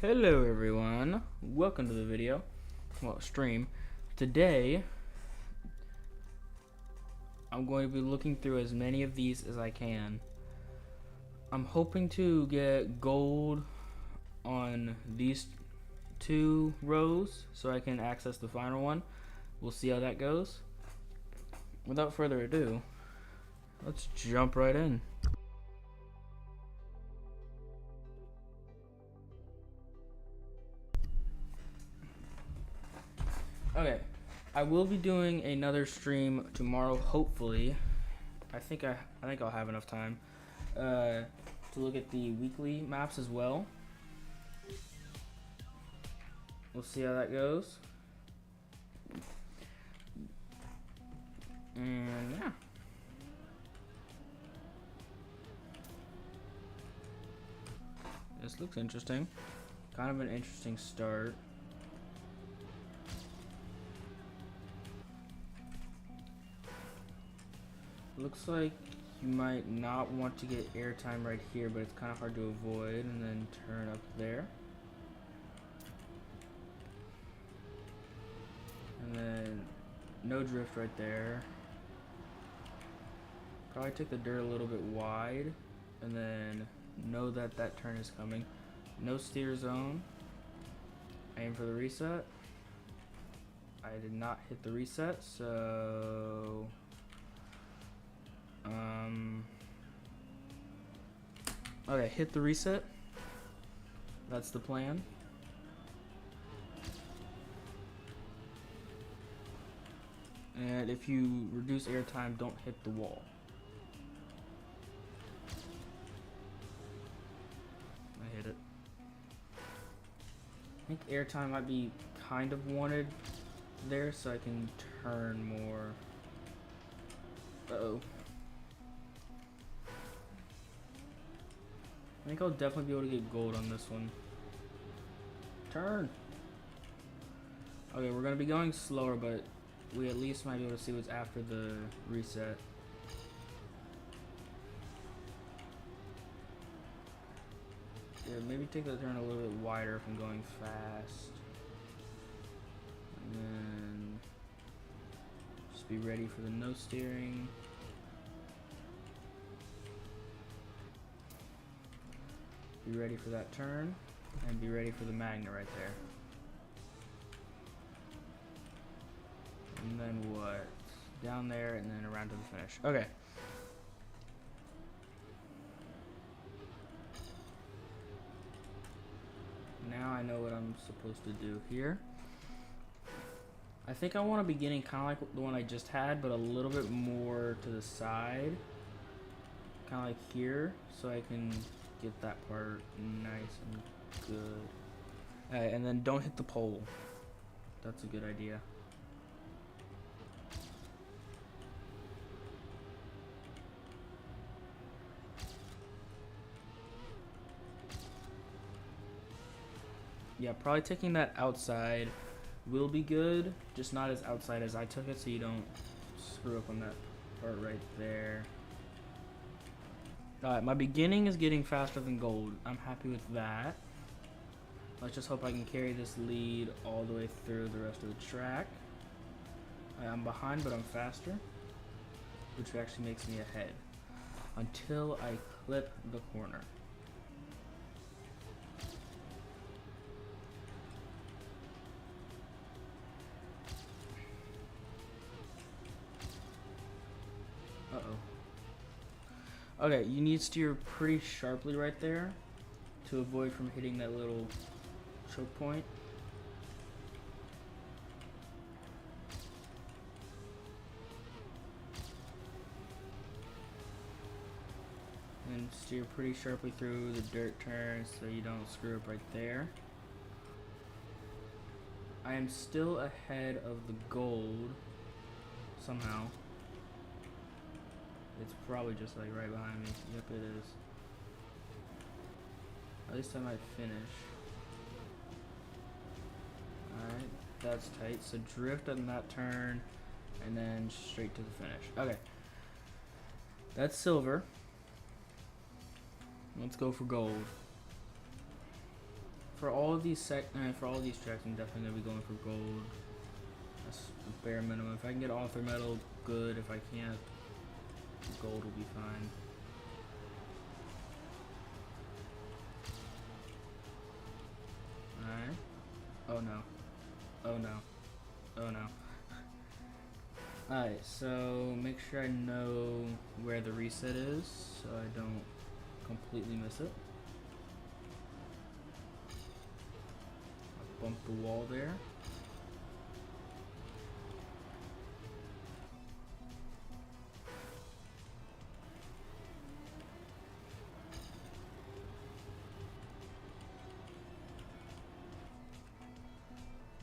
Hello everyone, welcome to the video, stream. Today, I'm going to be looking through as many of these as I can. I'm hoping to get gold on these two rows so I can access the final one. We'll see how that goes. Without further ado, let's jump right in. Okay, I will be doing another stream tomorrow. Hopefully, I think I'll have enough time to look at the weekly maps as well. We'll see how that goes. And yeah. This looks interesting. Kind of an interesting start. Looks like you might not want to get airtime right here, but it's kind of hard to avoid, and then turn up there. And then no drift right there. Probably take the dirt a little bit wide, and then know that that turn is coming. No steer zone. Aim for the reset. I did not hit the reset, so okay, hit the reset. That's the plan. And if you reduce airtime, don't hit the wall. I hit it. I think airtime might be kind of wanted there so I can turn more. Uh-oh. I think I'll definitely be able to get gold on this one. Turn! Okay, we're gonna be going slower, but we at least might be able to see what's after the reset. Yeah, maybe take the turn a little bit wider if I'm going fast. And then just be ready for the no steering. Be ready for that turn, and be ready for the magnet right there. And then what? Down there, and then around to the finish. Okay. Now I know what I'm supposed to do here. I think I want a beginning kind of like the one I just had, but a little bit more to the side. Kind of like here, so I can get that part nice and good. And then don't hit the pole. That's a good idea. Yeah, probably taking that outside will be good, just not as outside as I took it, so you don't screw up on that part right there. Alright, my beginning is getting faster than gold. I'm happy with that. Let's just hope I can carry this lead all the way through the rest of the track. I'm behind, but I'm faster, which actually makes me ahead until I clip the corner. Okay, you need to steer pretty sharply right there to avoid from hitting that little choke point. And steer pretty sharply through the dirt turns so you don't screw up right there. I am still ahead of the gold somehow. It's probably just like right behind me. Yep, it is. At least I might finish. Alright, that's tight. So drift on that turn and then straight to the finish. Okay. That's silver. Let's go for gold. for all of these for all of these tracks, I'm definitely gonna be going for gold. That's the bare minimum. If I can get author metal, good. If I can't, gold will be fine. Alright. Oh no. Oh no. Oh no. Alright, so make sure I know where the reset is so I don't completely miss it. I'll bump the wall there.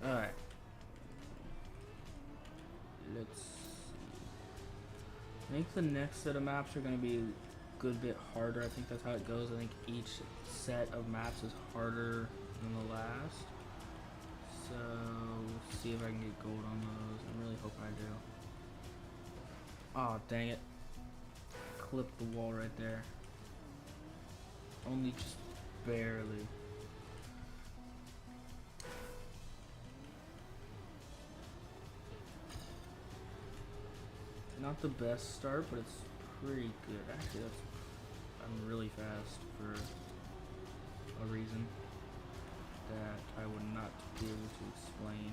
Alright. Let's see. I think the next set of maps are going to be a good bit harder. I think that's how it goes. I think each set of maps is harder than the last. So, let's see if I can get gold on those. I really hope I do. Oh, dang it. Clipped the wall right there. Only just barely. Not the best start, but it's pretty good. Actually, I'm really fast for a reason that I would not be able to explain.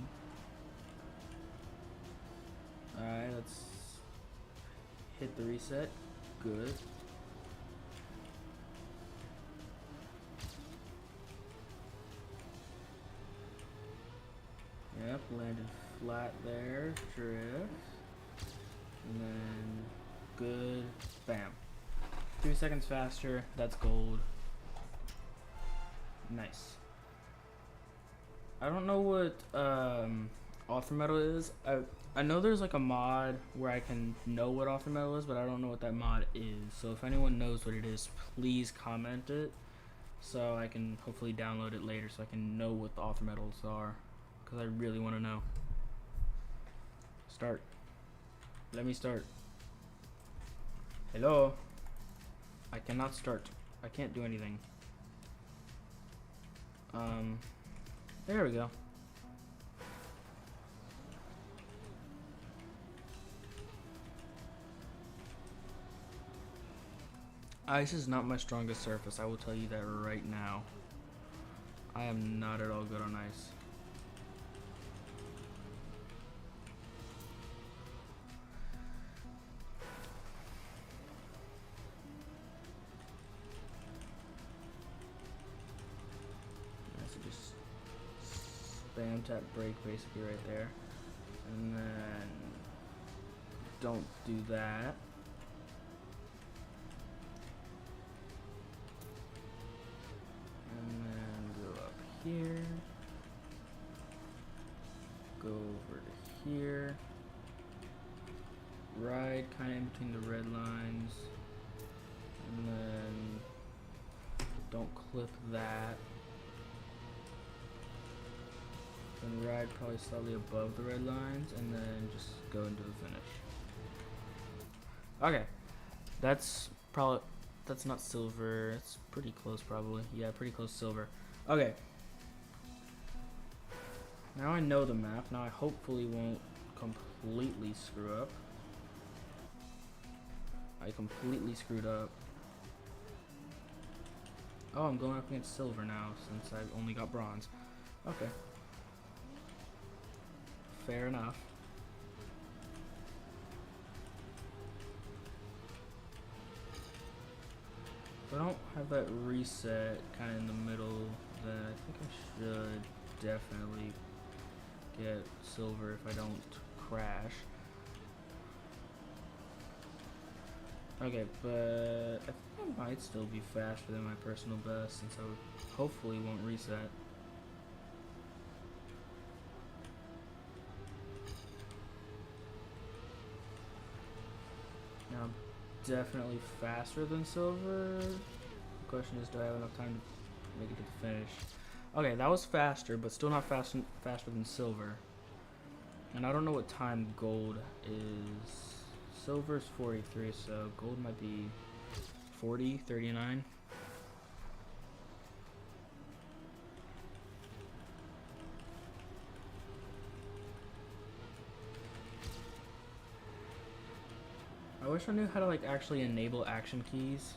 Alright, let's hit the reset. Good. Yep, landed flat there. Drift. And then good, bam. 3 seconds faster, that's gold. Nice. I don't know what author metal is. I know there's like a mod where I can know what author metal is, but I don't know what that mod is. So if anyone knows what it is, please comment it so I can hopefully download it later so I can know what the author metals are, because I really want to know. Start. Let me start. Hello? I cannot start. I can't do anything. There we go. Ice is not my strongest surface, I will tell you that right now. I am not at all good on ice. Spam tap break basically right there, and then don't do that. And then go up here, go over to here, ride kind of in between the red lines, and then don't clip that. Then ride probably slightly above the red lines, and then just go into the finish. Okay, that's not silver. It's pretty close, probably. Yeah, pretty close silver. Okay. Now I know the map. Now I hopefully won't completely screw up. I completely screwed up. Oh, I'm going up against silver now since I've only got bronze. Okay. Fair enough. If I don't have that reset kind of in the middle, then I think I should definitely get silver if I don't crash. Okay, but I think I might still be faster than my personal best since I hopefully won't reset. Now I'm definitely faster than silver. The question is, do I have enough time to make it to the finish? Okay, that was faster, but still not faster than silver. And I don't know what time gold is. Silver's 43, so gold might be 40, 39. wish I knew how to like actually enable action keys.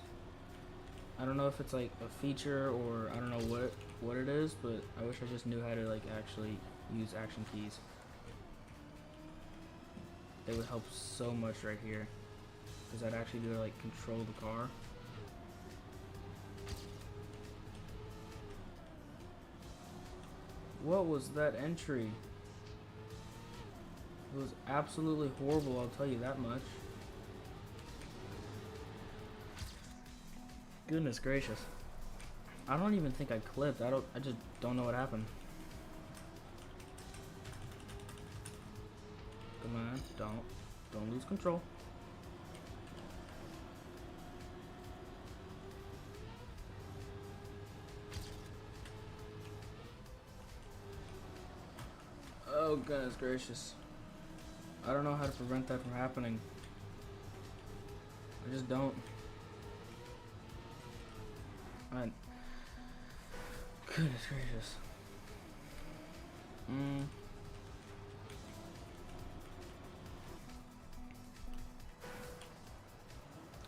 I don't know if it's like a feature or I don't know what it is, but I wish I just knew how to like actually use action keys. They would help so much right here, because I'd actually be able to like control the car. What was that entry? It was absolutely horrible, I'll tell you that much. Goodness gracious. I don't even think I clipped. I just don't know what happened. Come on, don't lose control. Oh goodness gracious. I don't know how to prevent that from happening. I just don't. Goodness gracious.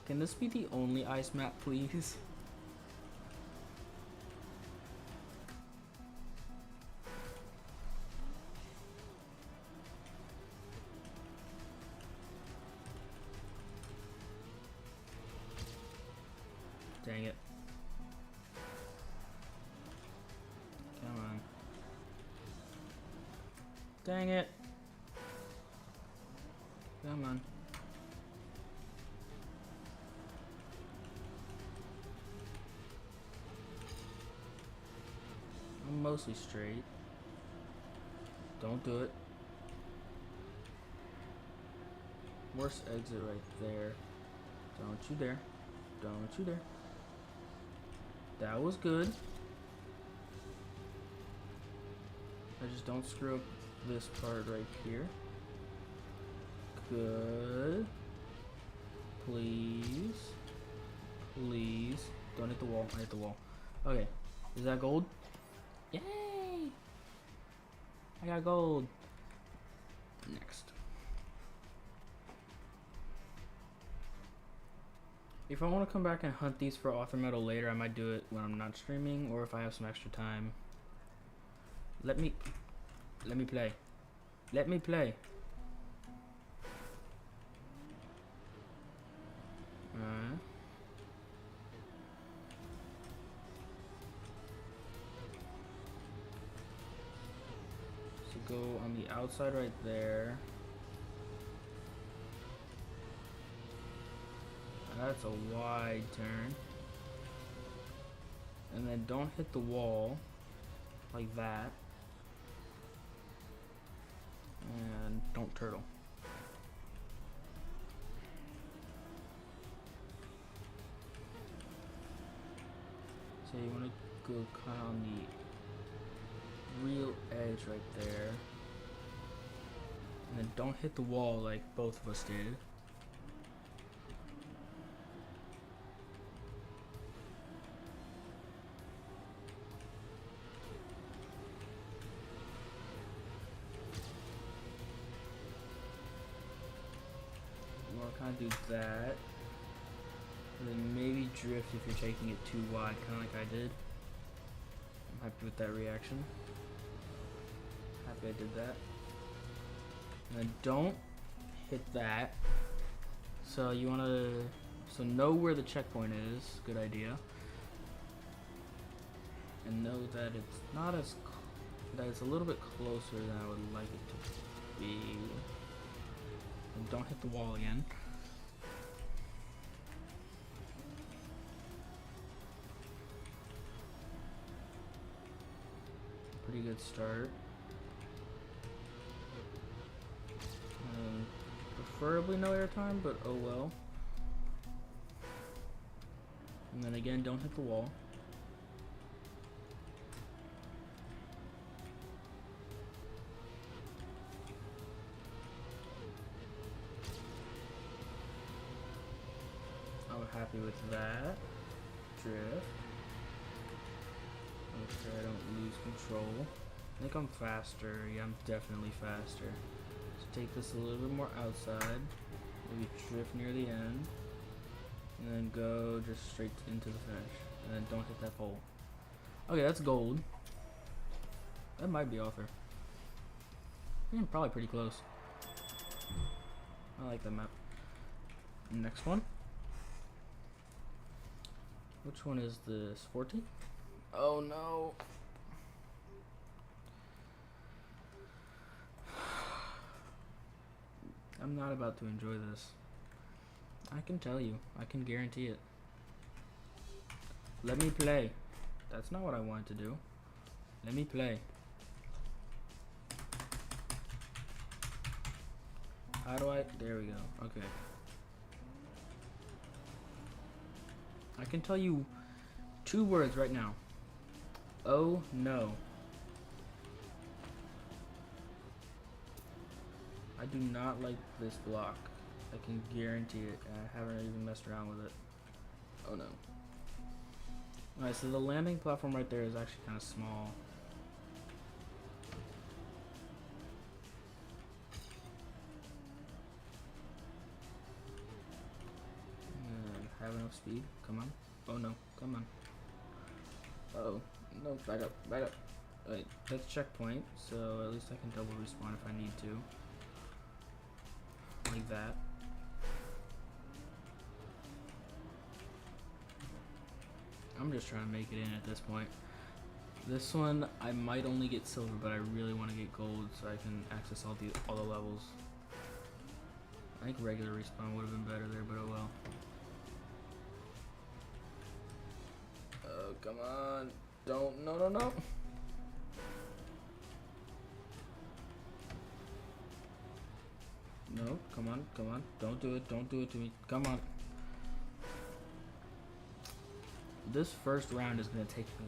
Can this be the only ice map, please? Dang it. Come on. Dang it. Come on. I'm mostly straight. Don't do it. Worst exit right there. Don't you dare. Don't you dare. That was good. I just don't screw up this part right here. Good. Please. Please. Don't hit the wall. I hit the wall. Okay. Is that gold? Yay! I got gold. Next. If I want to come back and hunt these for author metal later, I might do it when I'm not streaming or if I have some extra time. Let me play. Let me play. Alright. So go on the outside right there. That's a wide turn. And then don't hit the wall like that. And don't turtle. So you want to go kind of on the real edge right there. And then don't hit the wall like both of us did. Do that, and then maybe drift if you're taking it too wide, kind of like I did. I'm happy with that reaction. Happy I did that. And then don't hit that. So you want to, know where the checkpoint is. Good idea. And know that it's not as, that it's a little bit closer than I would like it to be. And don't hit the wall again. Pretty good start. Preferably no airtime, but oh well. And then again, don't hit the wall. I'm happy with that. Drift. Make sure I don't lose control. I think I'm faster. Yeah, I'm definitely faster. So take this a little bit more outside. Maybe drift near the end. And then go just straight into the finish. And then don't hit that pole. Okay, that's gold. That might be author. Probably pretty close. I like that map. Next one. Which one is this? 14? Oh no. I'm not about to enjoy this. I can tell you. I can guarantee it. Let me play. That's not what I wanted to do. Let me play. How do I? There we go. Okay. I can tell you 2 words right now. Oh no. I do not like this block. I can guarantee it. I haven't even messed around with it. Oh no. Alright, so the landing platform right there is actually kind of small. Have enough speed? Come on. Oh no, come on. Uh-oh. No, back up, back up. Wait, that's checkpoint, so at least I can double respawn if I need to. Like that. I'm just trying to make it in at this point. This one, I might only get silver, but I really want to get gold so I can access all the levels. I think regular respawn would have been better there, but oh well. Oh, come on. Don't, no, no, no. No, come on, come on. Don't do it to me. Come on. This first round is gonna take me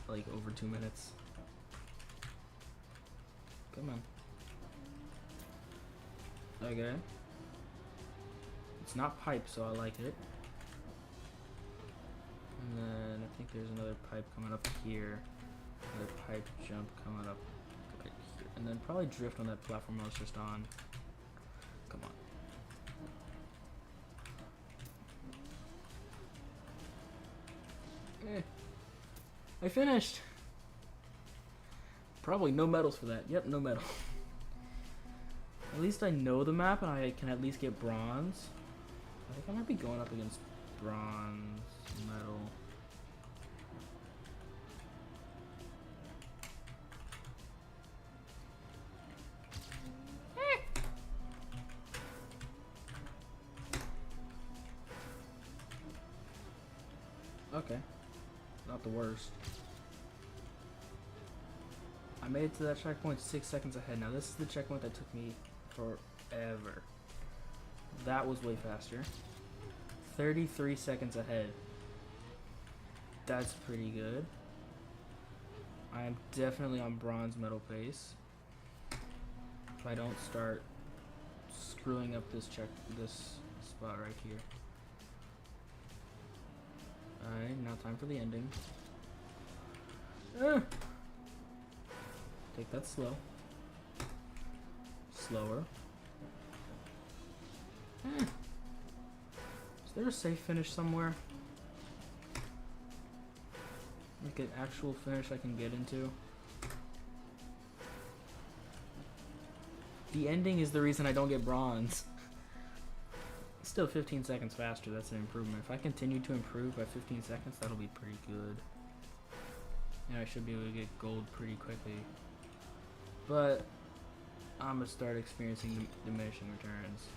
like over 2 minutes. Come on. Okay. It's not pipe, so I like it. And then I think there's another pipe coming up here. Another pipe jump coming up right here. And then probably drift on that platform I was just on. Come on. I finished. Probably no medals for that. Yep, no medal. At least I know the map and I can at least get bronze. I think I might be going up against bronze medal. Okay. Not the worst. I made it to that checkpoint 6 seconds ahead. Now this is the checkpoint that took me forever. That was way faster. 33 seconds ahead. That's pretty good. I am definitely on bronze medal pace. If I don't start screwing up this spot right here. Alright, now time for the ending. Take that slow. Slower. Is there a safe finish somewhere? Like an actual finish I can get into? The ending is the reason I don't get bronze. Still 15 seconds faster, that's an improvement. If I continue to improve by 15 seconds, that'll be pretty good. And I should be able to get gold pretty quickly. But I'm gonna start experiencing diminishing returns.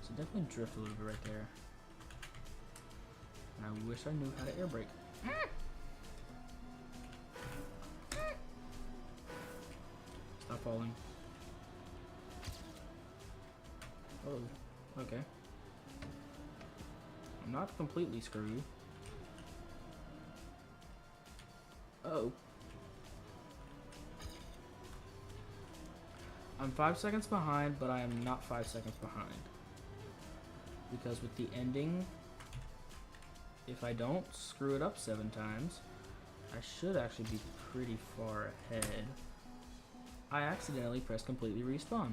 So definitely drift a little bit right there. And I wish I knew how to air brake. Stop falling. Oh, okay. I'm not completely screwed. Oh. I'm 5 seconds behind, but I am not 5 seconds behind. Because with the ending, if I don't screw it up 7 times, I should actually be pretty far ahead. I accidentally pressed completely respawn.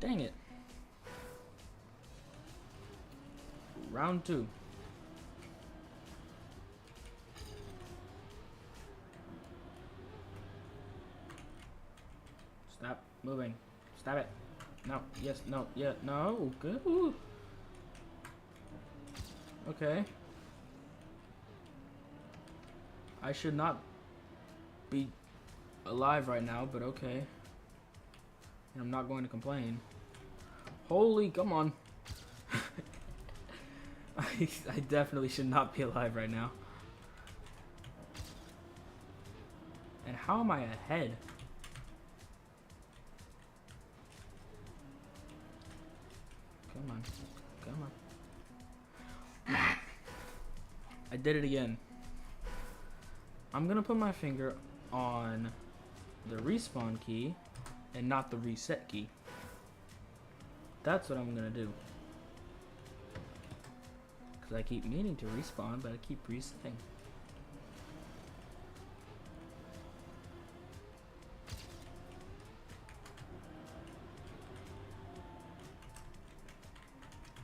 Dang it. Round 2. Stop moving. Stop it. No. Yes. No. Yeah. No. Good. Ooh. Okay. I should not be alive right now, but okay. And I'm not going to complain. Holy, come on. I definitely should not be alive right now. And how am I ahead? Come on. Come on. I did it again. I'm gonna put my finger on the respawn key and not the reset key. That's what I'm gonna do. Because I keep meaning to respawn, but I keep resetting.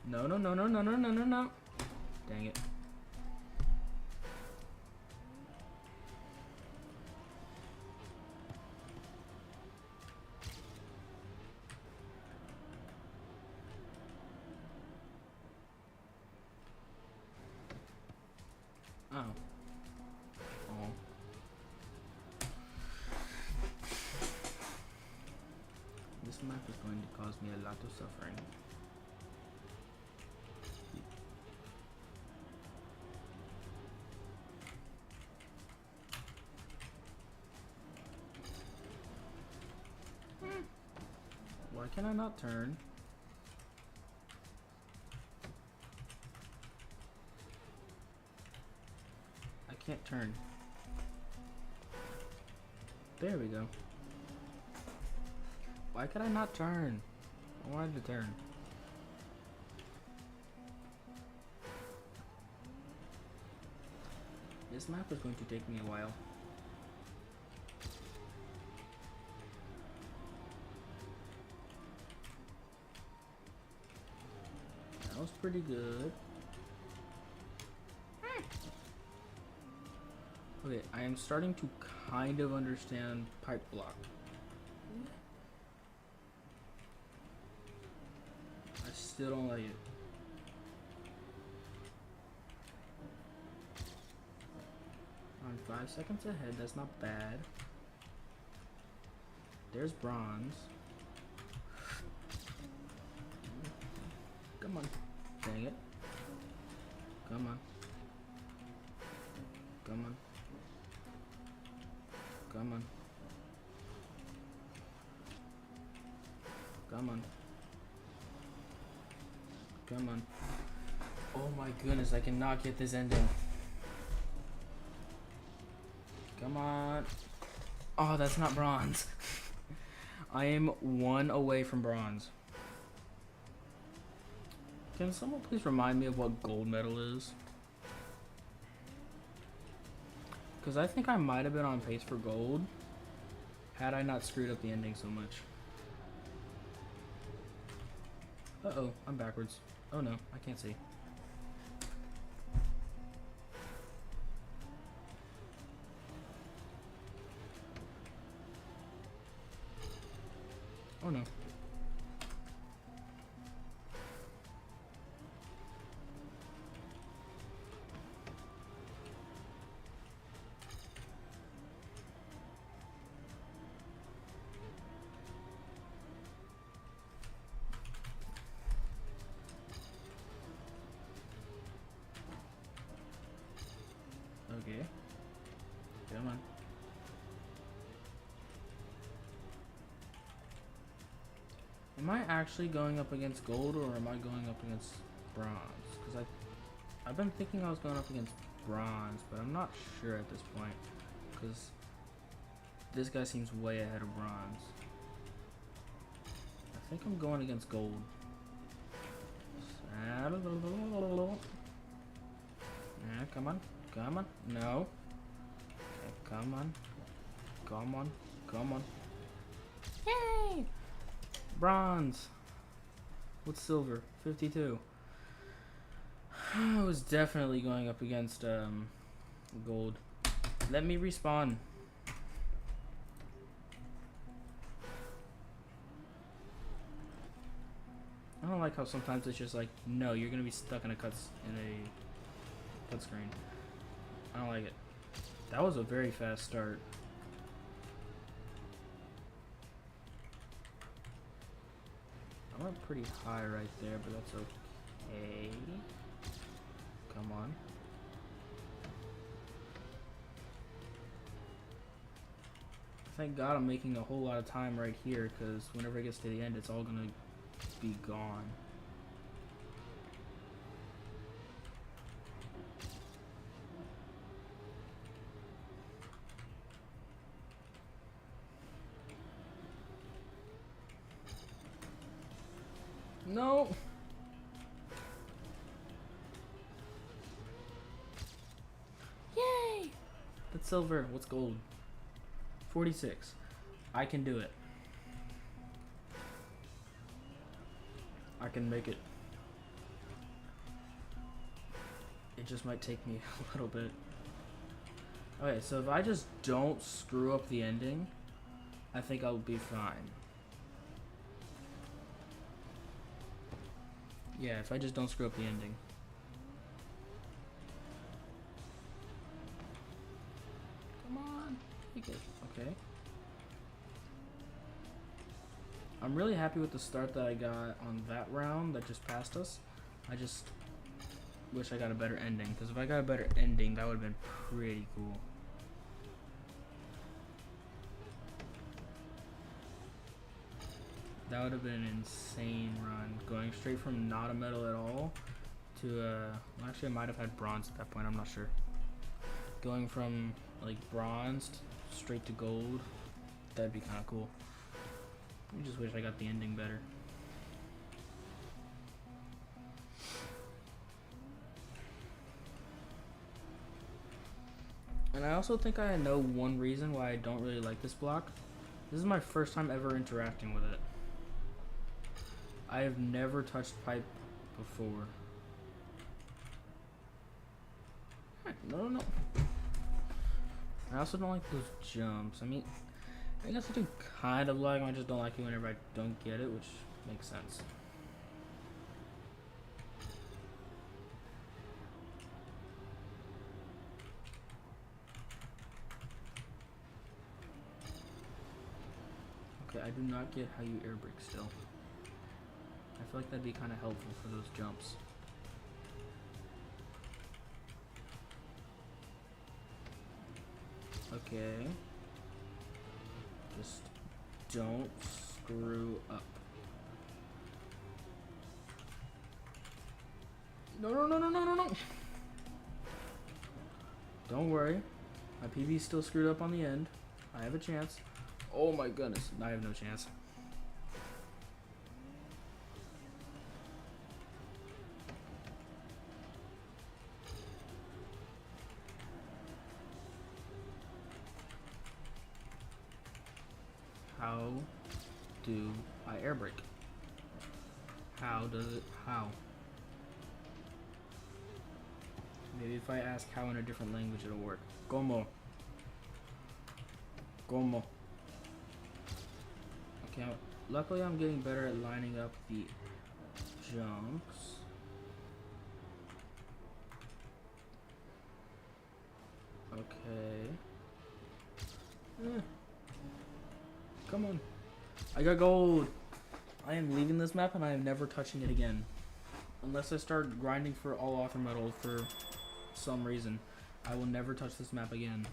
No, no, no, no, no, no, no, no, no. Dang it. Oh. Oh. This map is going to cause me a lot of suffering. Why can I not turn? I can't turn. There we go. Why could I not turn? I wanted to turn. This map is going to take me a while. That was pretty good. Okay, I am starting to kind of understand pipe block. I still don't like it. I'm 5 seconds ahead, that's not bad. There's bronze. Come on. Dang it. Come on. Come on. Come on. Come on. Come on. Oh my goodness, I cannot get this ending. Come on. Oh, that's not bronze. I am 1 away from bronze. Can someone please remind me of what gold medal is? Because I think I might have been on pace for gold had I not screwed up the ending so much. Uh-oh, I'm backwards. Oh no, I can't see. Oh no. Okay. Come on. Am I actually going up against gold or am I going up against bronze? Because I've been thinking I was going up against bronze, but I'm not sure at this point. Because this guy seems way ahead of bronze. I think I'm going against gold. Yeah, come on. Come on. No. Okay, come on. Come on. Come on. Yay! Bronze. What's silver? 52. I was definitely going up against gold. Let me respawn. I don't like how sometimes it's just like, no, you're gonna be stuck in a cut screen. I don't like it. That was a very fast start. I went pretty high right there, but that's okay. Come on. Thank God I'm making a whole lot of time right here, because whenever it gets to the end, it's all gonna be gone. No! Yay! That's silver. What's gold? 46. I can do it. I can make it. It just might take me a little bit. Okay, so if I just don't screw up the ending, I think I'll be fine. Yeah, if I just don't screw up the ending. Come on. Take it. Okay. I'm really happy with the start that I got on that round that just passed us. I just wish I got a better ending, because if I got a better ending, that would have been pretty cool. That would have been an insane run, going straight from not a medal at all to well, actually I might have had bronze at that point, I'm not sure. Going from like bronze straight to gold, that'd be kind of cool. I just wish I got the ending better. And I also think I know one reason why I don't really like this block. This is my first time ever interacting with it. I have never touched pipe before. No. I also don't like those jumps. I mean, I guess I do kind of like them. I just don't like it whenever I don't get it, which makes sense. Okay, I do not get how you air brake still. I feel like that'd be kind of helpful for those jumps. Okay. Just don't screw up. No. Don't worry. My PB's still screwed up on the end. I have a chance. Oh my goodness. I have no chance. How do I air brake? How does it? How? Maybe if I ask how in a different language it'll work. Como. Okay, luckily I'm getting better at lining up the jumps. Okay. Come on. I got gold. I am leaving this map and I am never touching it again. Unless I start grinding for all author medals for some reason. I will never touch this map again.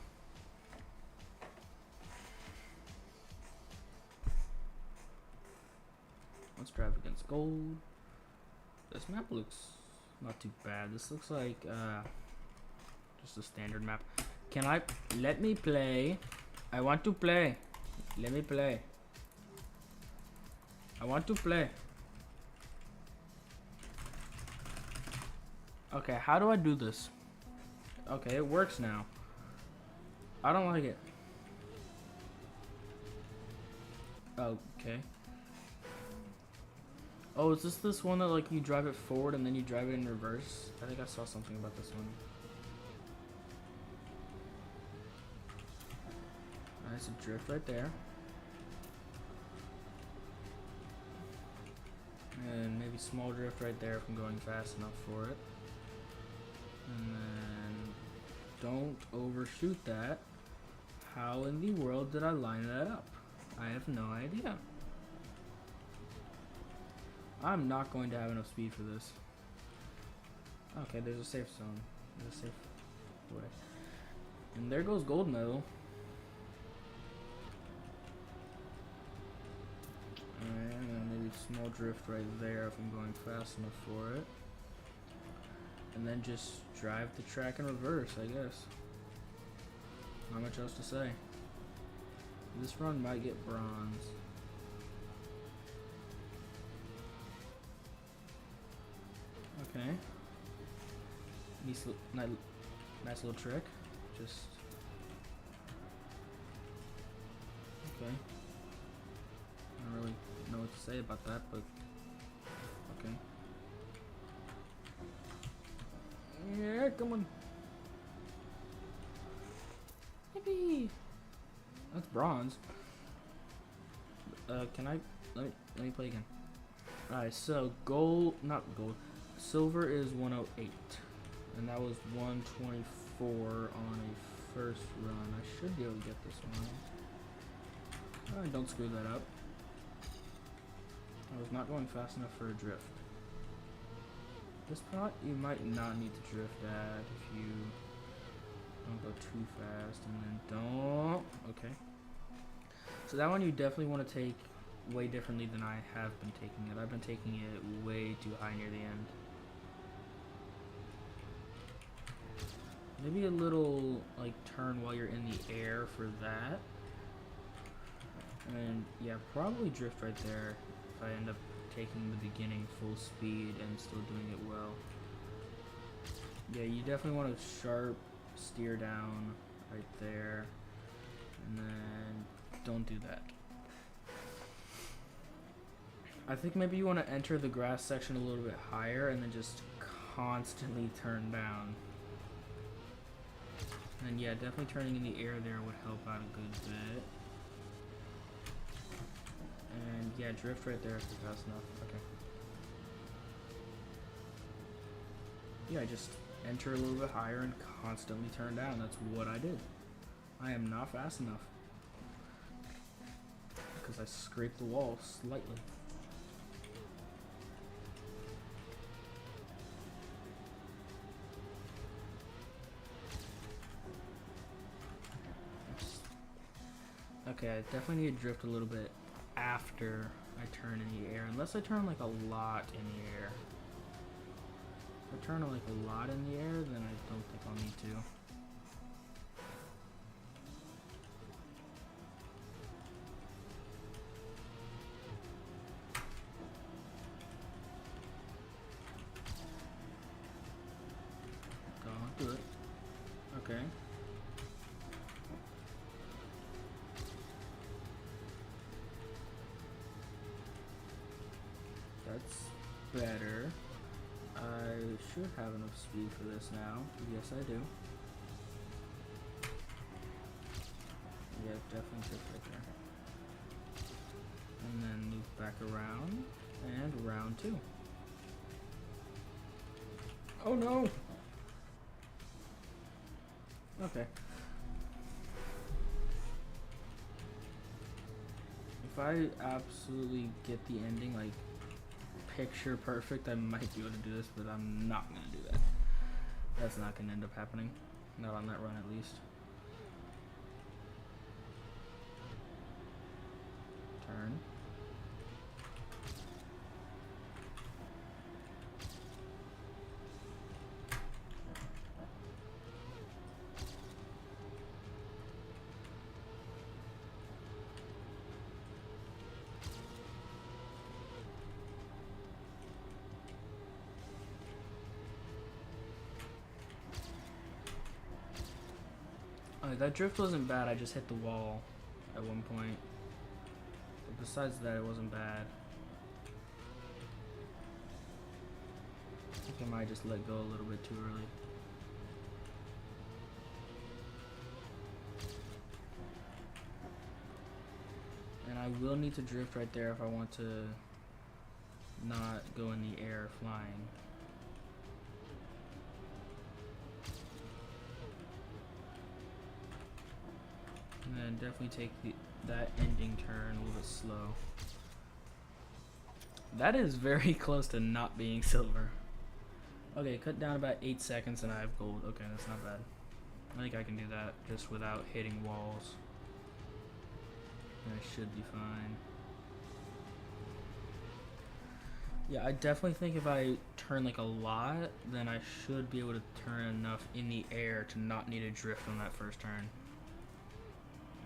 Let's drive against gold. This map looks not too bad. This looks like just a standard map. Let me play? I want to play. Let me play. I want to play. Okay, how do I do this? Okay, it works now. I don't like it. Okay. Oh, is this one that like you drive it forward and then you drive it in reverse? I think I saw something about this one. Nice, a drift right there. And maybe small drift right there if I'm going fast enough for it. And then don't overshoot that. How in the world did I line that up? I have no idea. I'm not going to have enough speed for this. Okay, there's a safe zone. There's a safe way. And there goes gold medal. And maybe small drift right there if I'm going fast enough for it. And then just drive the track in reverse, I guess. Not much else to say. This run might get bronze. Okay. Nice little trick. Just... Okay. I don't really know what to say about that, but... Okay. Yeah, come on. Yippee! That's bronze. Can I... Let me play again. Alright, so not gold. Silver is 108. And that was 124 on a first run. I should be able to get this one. Alright, don't screw that up. I was not going fast enough for a drift. This spot you might not need to drift at if you don't go too fast, and then don't. Okay. So that one you definitely want to take way differently than I have been taking it. I've been taking it way too high near the end. Maybe a little like turn while you're in the air for that. And yeah, probably drift right there if I end up taking the beginning full speed and still doing it well. Yeah, you definitely want to sharp steer down right there, and then don't do that. I think maybe you want to enter the grass section a little bit higher and then just constantly turn down. And yeah, definitely turning in the air there would help out a good bit. And yeah, drift right there if you're fast enough. Okay. Yeah, just enter a little bit higher and constantly turn down. That's what I did. I am not fast enough. Because I scraped the wall slightly. Okay, I definitely need to drift a little bit after I turn in the air, unless I turn like a lot in the air. If I turn like a lot in the air, then I don't think I'll need to. Don't do it. Okay. That's better. I should have enough speed for this now. Yes, I do. Yeah, definitely shift right there. And then move back around. And round two. Oh no! Okay. If I absolutely get the ending, like, picture perfect, I might be able to do this, but I'm not gonna do that. That's not gonna end up happening. Not on that run, at least. Turn. That drift wasn't bad, I just hit the wall at one point. But besides that, it wasn't bad. think I might just let go a little bit too early. And I will need to drift right there if I want to not go in the air flying. And then definitely take that ending turn a little bit slow. That is very close to not being silver. Okay, cut down about 8 seconds and I have gold. Okay, that's not bad. I think I can do that just without hitting walls. And I should be fine. Yeah, I definitely think if I turn like a lot, then I should be able to turn enough in the air to not need a drift on that first turn.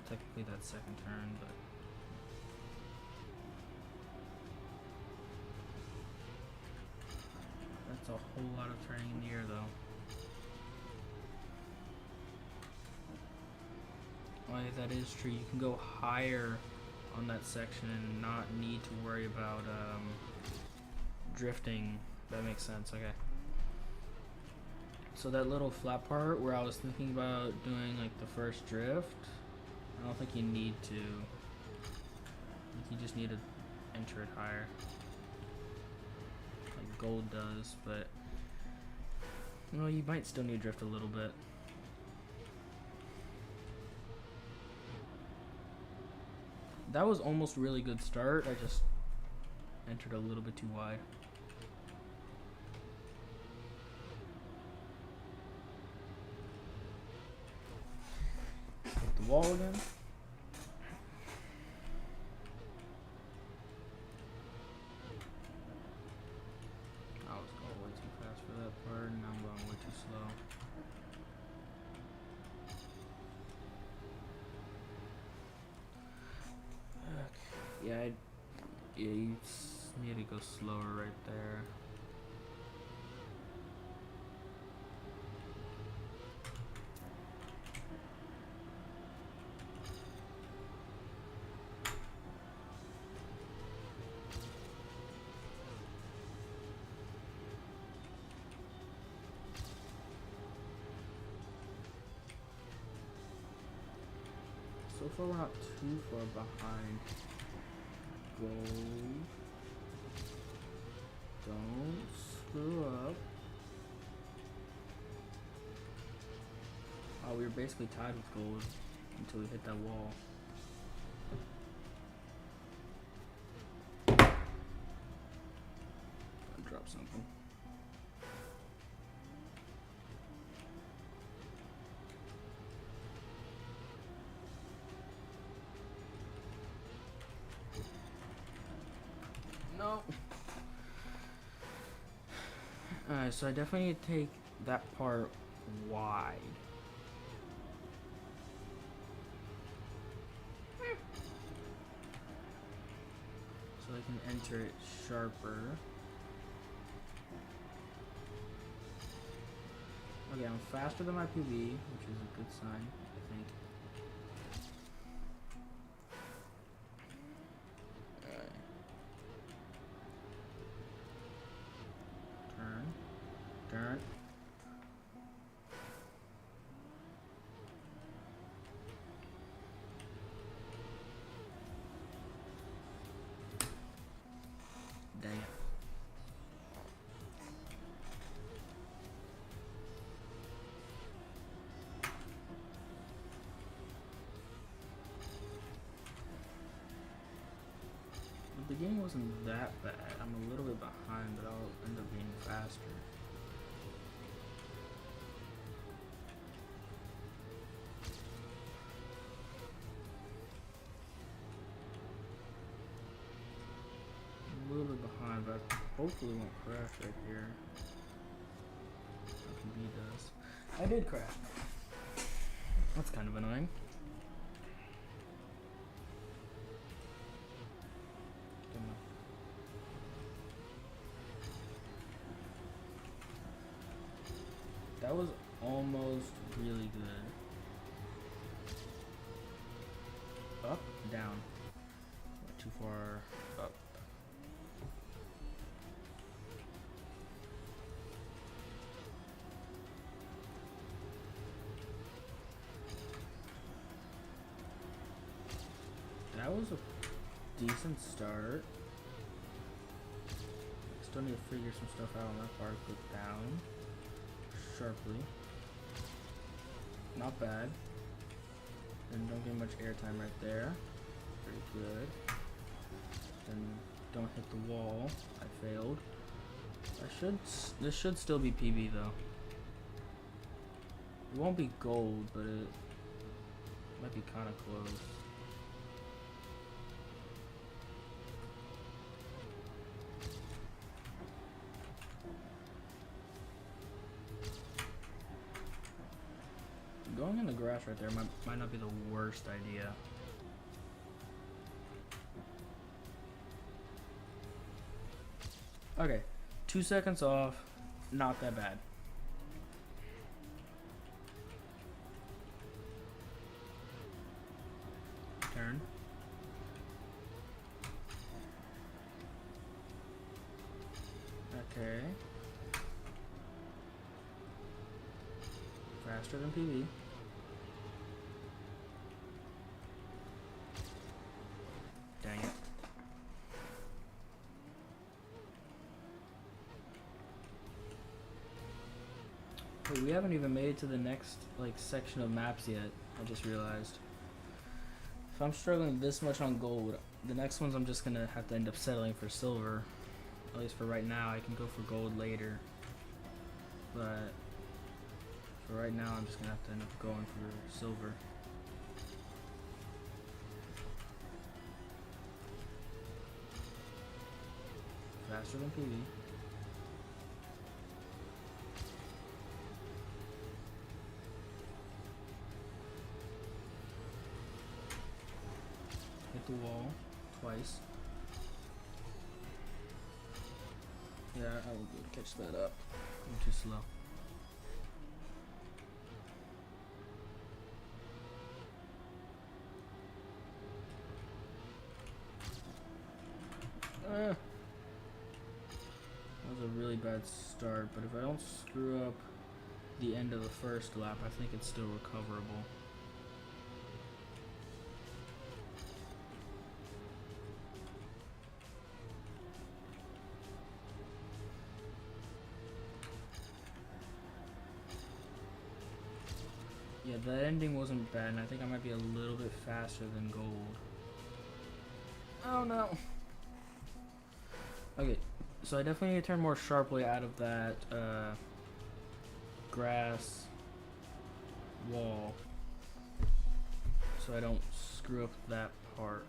Technically that second turn, but that's a whole lot of turning in the air though. Oh, yeah, that is true. You can go higher on that section and not need to worry about drifting. That makes sense. Okay. So that little flat part where I was thinking about doing like the first drift, I don't think you need to. I think you just need to enter it higher. Like gold does, but well, you might still need to drift a little bit. That was almost a really good start. I just entered a little bit too wide. Hit the wall again. I was going way too fast for that part, and now I'm going way too slow. Okay. Yeah, you need to go slower right there. So far we're not too far behind. Gold. Don't screw up. Oh, we were basically tied with gold until we hit that wall. I'll drop something. No. Alright, so I definitely need to take that part wide. So I can enter it sharper. Okay, I'm faster than my PB, which is a good sign, I think. Turn. Dang it. The beginning wasn't that bad. I'm a little bit behind, but I'll end up being faster. A little bit behind, but I hopefully won't crash right here. B does. I did crash. That's kind of annoying. That was almost really good. Up, down. Not too far up. that was a decent start. Still need to figure some stuff out on that part. Go down sharply. Not bad. And don't get much airtime right there. Pretty good. Then don't hit the wall. I failed. This should still be PB though. It won't be gold, but it might be kind of close. Going in the grass right there might not be the worst idea. Okay, 2 seconds off, not that bad. Turn. Okay. Faster than PB. Dang it. Wait, we haven't even made it to the next section of maps yet. I just realized. If I'm struggling this much on gold, the next ones I'm just gonna have to end up settling for silver. At least for right now. I can go for gold later. But for right now I'm just gonna have to end up going for silver. Faster than PB. Hit the wall twice. Yeah, I will be able to catch that up. I'm too slow. That was a really bad start, but if I don't screw up the end of the first lap, I think it's still recoverable. Yeah, that ending wasn't bad, and I think I might be a little bit faster than gold. Oh no. Okay, so I definitely need to turn more sharply out of that grass wall so I don't screw up that part,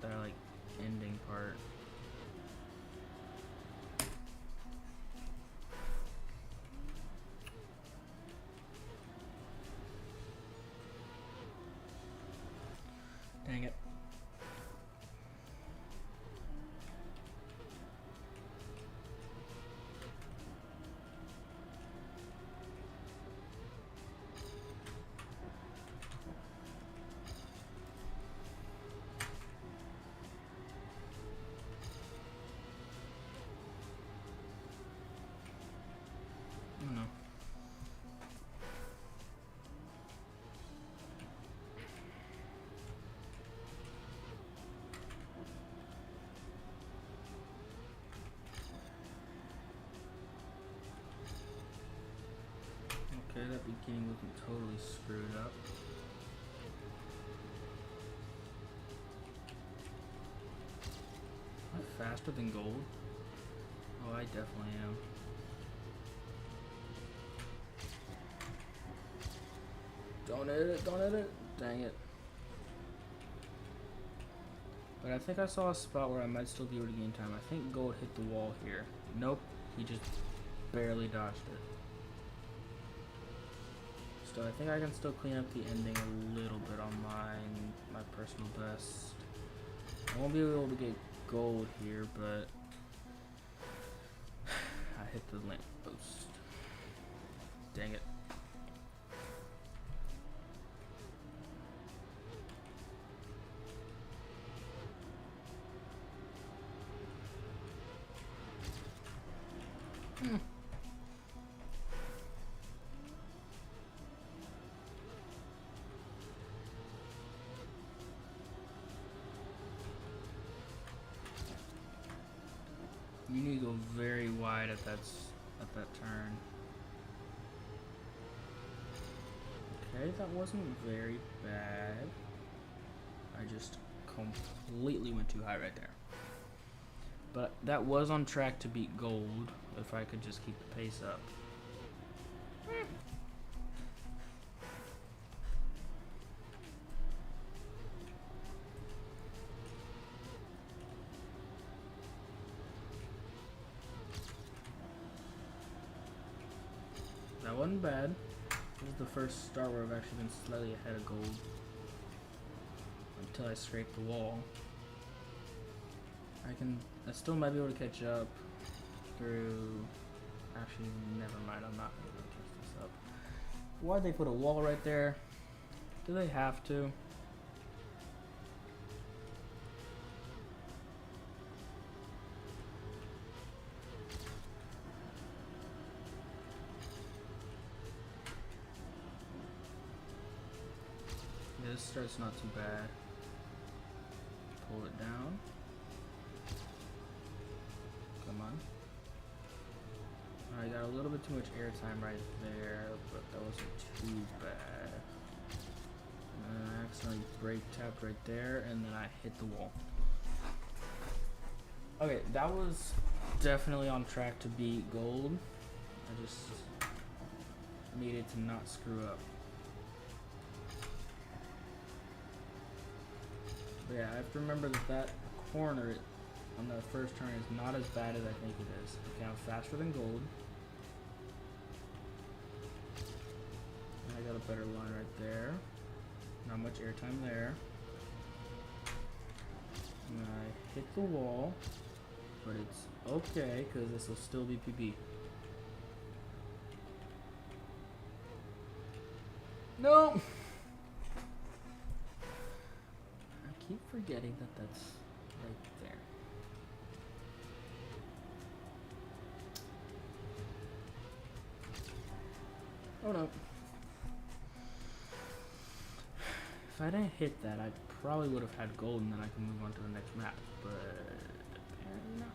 that ending part. Dang it. Oh no. Okay, that beginning wasn't totally screwed up. Am I faster than gold? Oh, I definitely am. Don't hit it, don't hit it. Dang it. But I think I saw a spot where I might still be able to gain time. I think gold hit the wall here. Nope, he just barely dodged it. So I think I can still clean up the ending a little bit on my personal best. I won't be able to get gold here, but I hit the lamp post. Dang it. very wide at that turn. Okay, that wasn't very bad. I just completely went too high right there. But that was on track to beat gold if I could just keep the pace up. That wasn't bad. This is the first start where I've actually been slightly ahead of gold. Until I scrape the wall. I still might be able to catch up through... Actually, never mind, I'm not able to catch this up. Why'd they put a wall right there? Do they have to? Yeah, this start's not too bad. Pull it down. Come on. I got a little bit too much airtime right there, but that wasn't too bad. And then I accidentally brake tapped right there, and then I hit the wall. Okay, that was definitely on track to beat gold. I just needed to not screw up. But yeah, I have to remember that corner on the first turn is not as bad as I think it is. Okay, I'm faster than gold. And I got a better line right there. Not much airtime there. And I hit the wall, but it's okay because this will still be PB. No! I keep forgetting that that's right there. Oh no. If I didn't hit that, I probably would have had gold and then I can move on to the next map, but apparently not.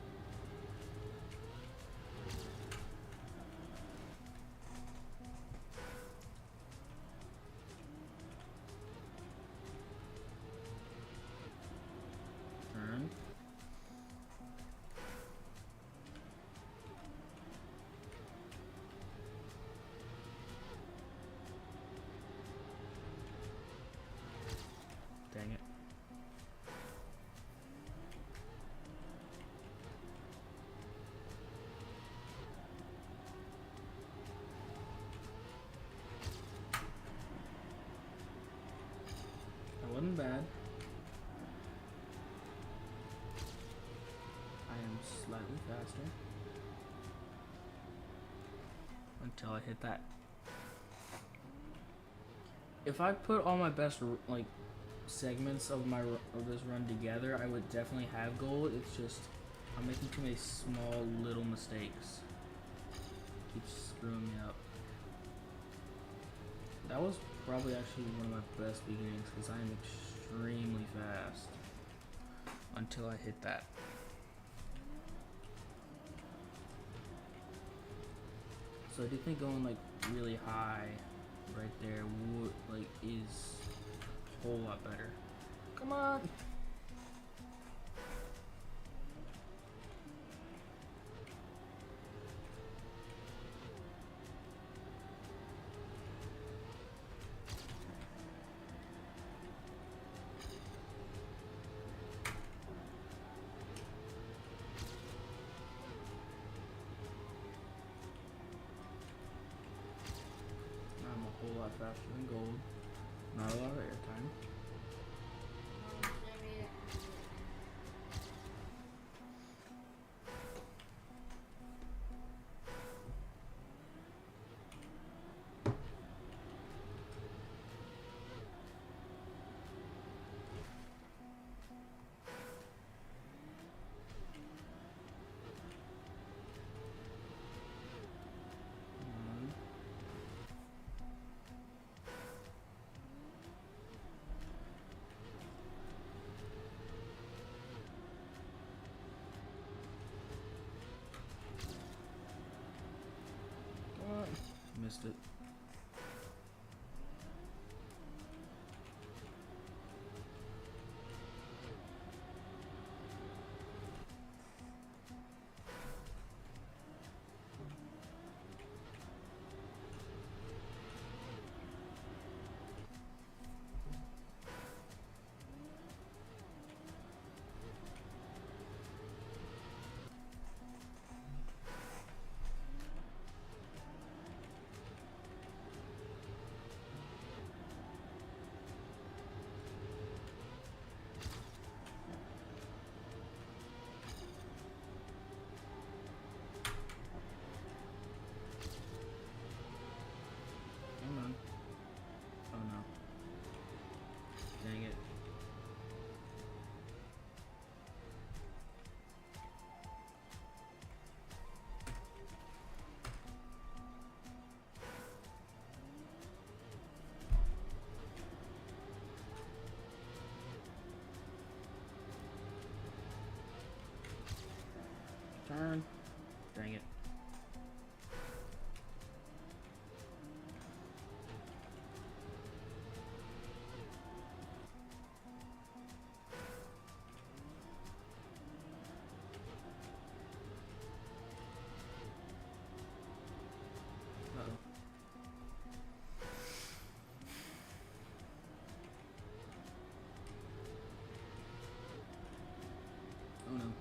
Turn. Dang it. That wasn't bad. I am slightly faster. Until I hit that. If I put all my best like segments of this run together, I would definitely have gold. It's just I'm making too many small little mistakes. Keeps screwing me up. That was probably actually one of my best beginnings because I am extremely fast until I hit that. So I do think going like really high right there would like is a whole lot better. Come on. I'm a whole lot faster than gold. Not a lot of airtime. on. Missed it. Come on. Oh no. Dang it. Turn. Dang it. Uh-oh. Oh no.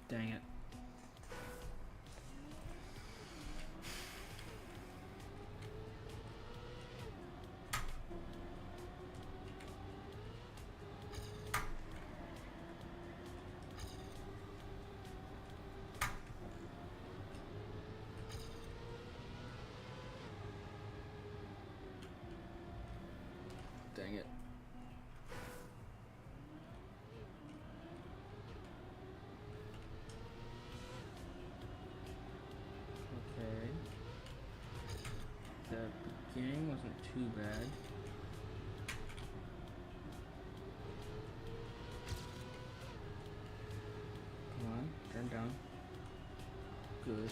Dang it. Dang it. Okay. The beginning wasn't too bad. Come on, turn down. Good.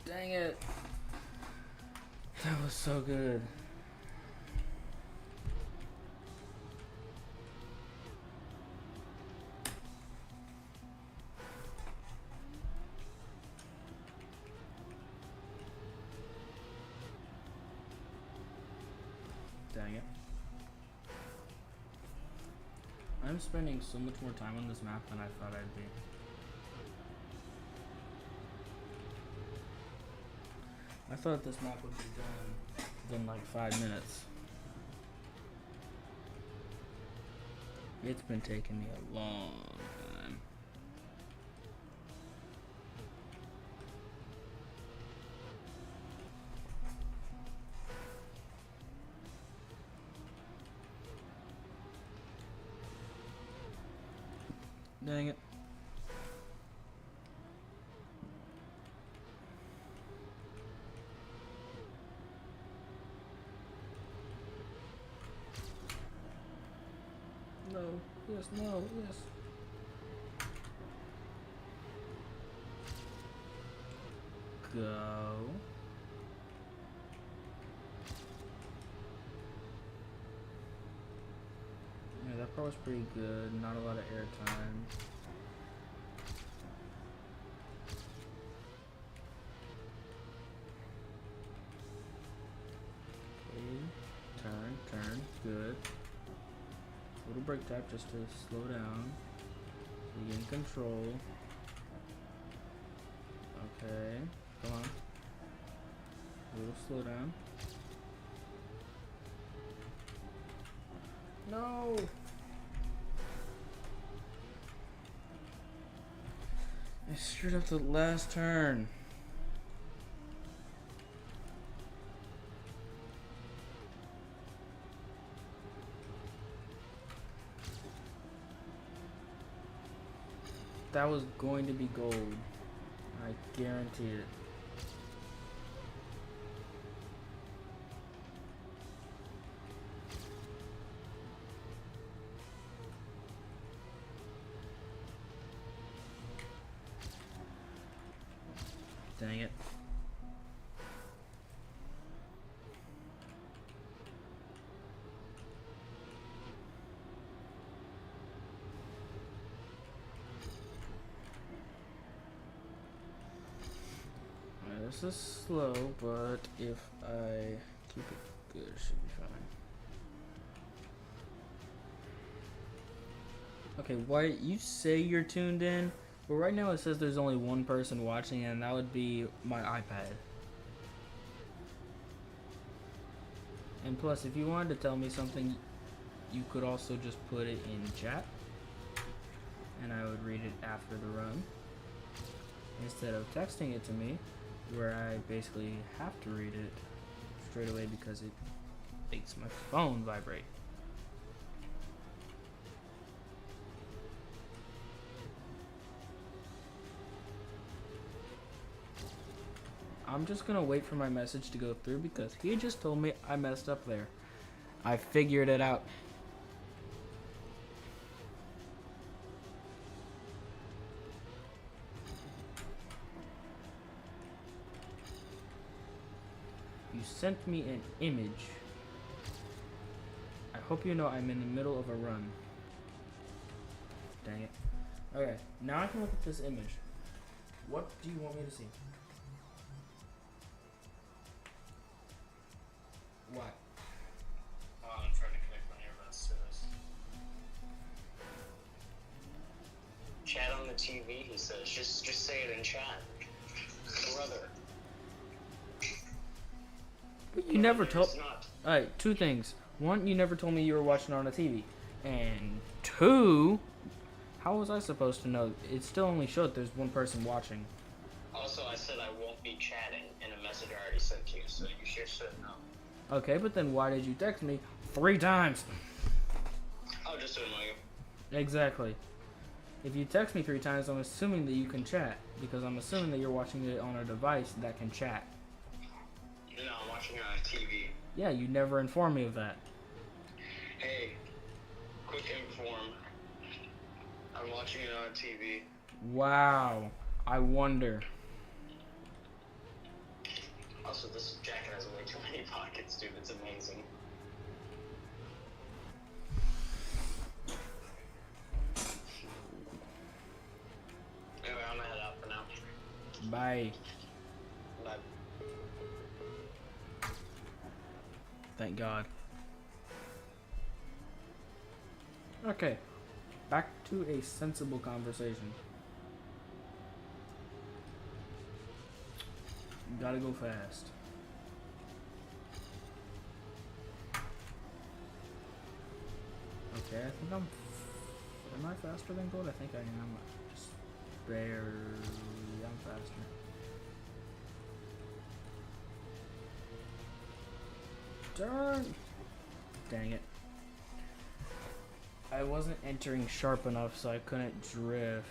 Dang it. That was so good. Dang it. I'm spending so much more time on this map than I thought I'd be. I thought this map would be done within like 5 minutes. It's been taking me a long time. Dang it. No, yes, no, yes. Go. Yeah, that part was pretty good. Not a lot of air time. Okay. Turn. Good. Little brake tap just to slow down. So you get in control. Okay. Come Slow down. No! I screwed up the last turn. That was going to be gold. I guarantee it. Dang it. This is slow, but if I keep it good, it should be fine. Okay, Wyatt, you say you're tuned in, but right now it says there's only one person watching, and that would be my iPad. And plus, if you wanted to tell me something, you could also just put it in chat, and I would read it after the run, instead of texting it to me, where I basically have to read it straight away because it makes my phone vibrate. I'm just gonna wait for my message to go through because he just told me I messed up there. I figured it out. You sent me an image. I hope you know I'm in the middle of a run. Dang it. Okay, now I can look at this image. What do you want me to see? What? I'm trying to connect my earbuds to this. Chat on the TV, he says. Just say it in chat. Brother. But you never told. Not. Alright, two things. One, you never told me you were watching on a TV. And two, how was I supposed to know? It still only showed there's one person watching. Also, I said I won't be chatting in a message I already sent to you, so you should know. Okay, but then why did you text me 3 times? Oh, just to annoy you. Exactly. If you text me 3 times, I'm assuming that you can chat. Because I'm assuming that you're watching it on a device that can chat. No, I'm watching it on TV. Yeah, you never informed me of that. Hey, quick inform. I'm watching it on TV. Wow. I wonder. Also, this jacket has way too many pockets, dude. It's amazing. Anyway, I'm gonna head out for now. Bye. Bye. Thank God. Okay. Back to a sensible conversation. Gotta go fast. Okay, I think am I faster than Gold? I think I am. Just barely. I'm faster. Darn! Dang it. I wasn't entering sharp enough, so I couldn't drift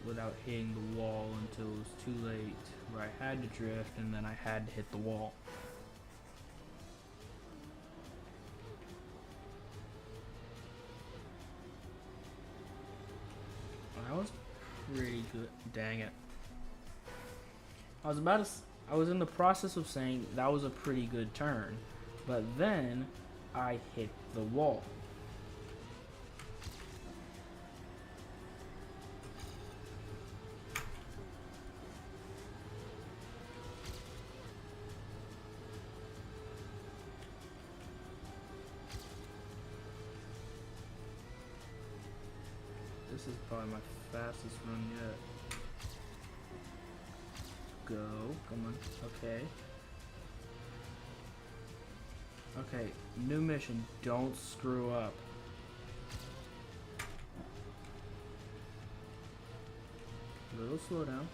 without hitting the wall until it was too late. Where I had to drift, and then I had to hit the wall. That was pretty good. Dang it. I was in the process of saying that was a pretty good turn, but then I hit the wall. This is probably my fastest run yet. Go. Come on. Okay. Okay, new mission. Don't screw up. Little slowdown.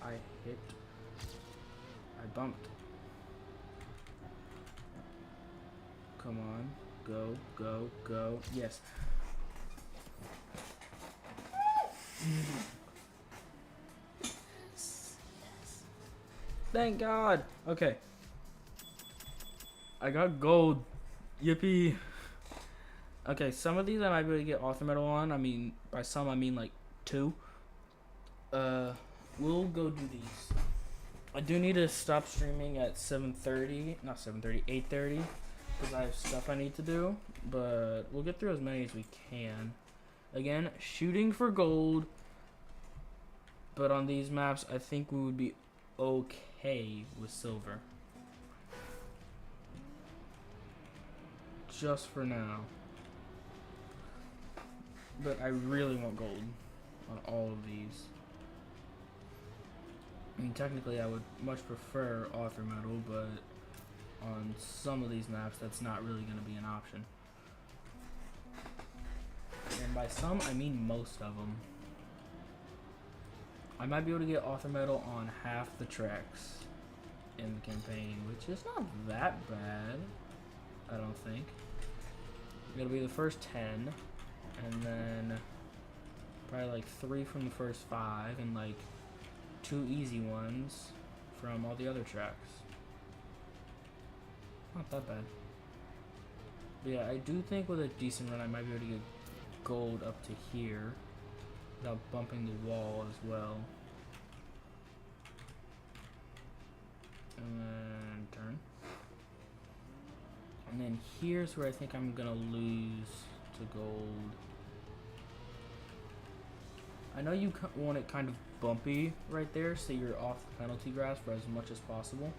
I hit. I bumped. Come on. Go, go, go. Yes. Thank God. Okay. I got gold. Yippee. Okay, some of these I might be able to get author medal on. I mean, by some I mean like 2. We'll go do these. I do need to stop streaming at 7:30, not 7:30, 8:30, because I have stuff I need to do. But we'll get through as many as we can. Again, shooting for gold. But on these maps, I think we would be okay with silver. Just for now. But I really want gold on all of these. I mean, technically I would much prefer author medal, but on some of these maps that's not really going to be an option. And by some, I mean most of them. I might be able to get author medal on half the tracks in the campaign, which is not that bad, I don't think. It'll be the first 10, and then probably like 3 from the first 5, and like 2 easy ones from all the other tracks. Not that bad. But yeah, I do think with a decent run I might be able to get gold up to here without bumping the wall as well. And then turn. And then here's where I think I'm gonna lose to gold. I know you want it kind of bumpy right there, so you're off the penalty grass for as much as possible.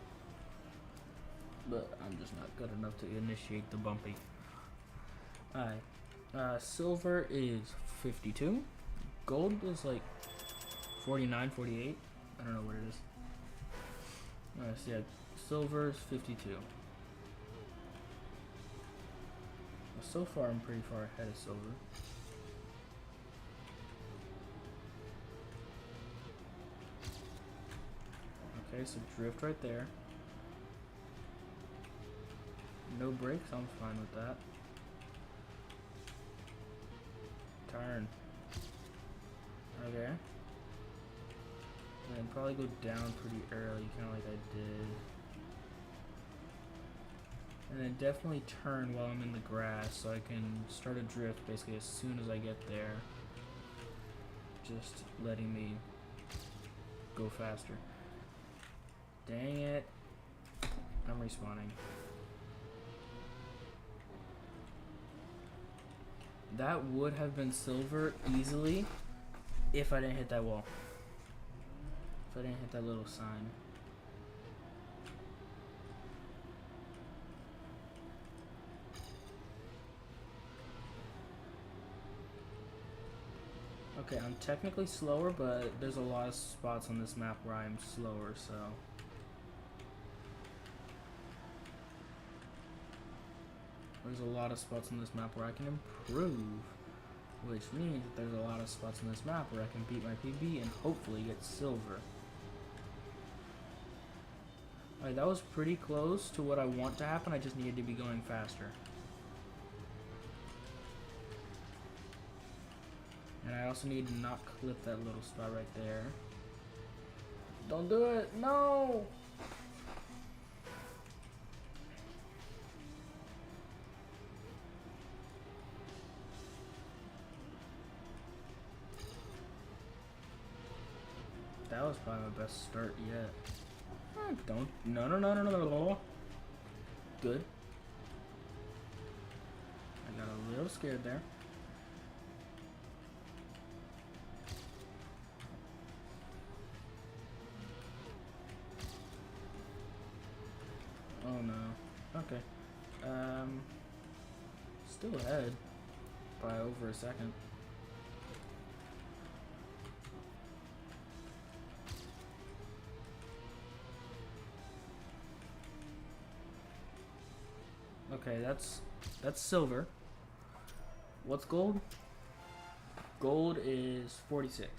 But I'm just not good enough to initiate the bumpy. Alright. Silver is 52. Gold is like 49, 48. I don't know what it is. Alright, so yeah, silver is 52. So far, I'm pretty far ahead of silver. Okay, so drift right there. No brakes, I'm fine with that. Turn. Okay. And then probably go down pretty early, kind of like I did. And then definitely turn while I'm in the grass so I can start a drift basically as soon as I get there. Just letting me go faster. Dang it. I'm respawning. That would have been silver easily if I didn't hit that wall. If I didn't hit that little sign. Okay, I'm technically slower, but there's a lot of spots on this map where I'm slower, so. There's a lot of spots on this map where I can improve, which means that there's a lot of spots on this map where I can beat my PB and hopefully get silver. Alright, that was pretty close to what I want to happen, I just needed to be going faster. And I also need to not clip that little spot right there. Don't do it! No! That was probably my best start yet. Don't. No, no, no, no, no, no. Good. I got a little scared there. Oh no. Okay. Still ahead by over a second. Okay, that's silver. What's gold? Gold is 46.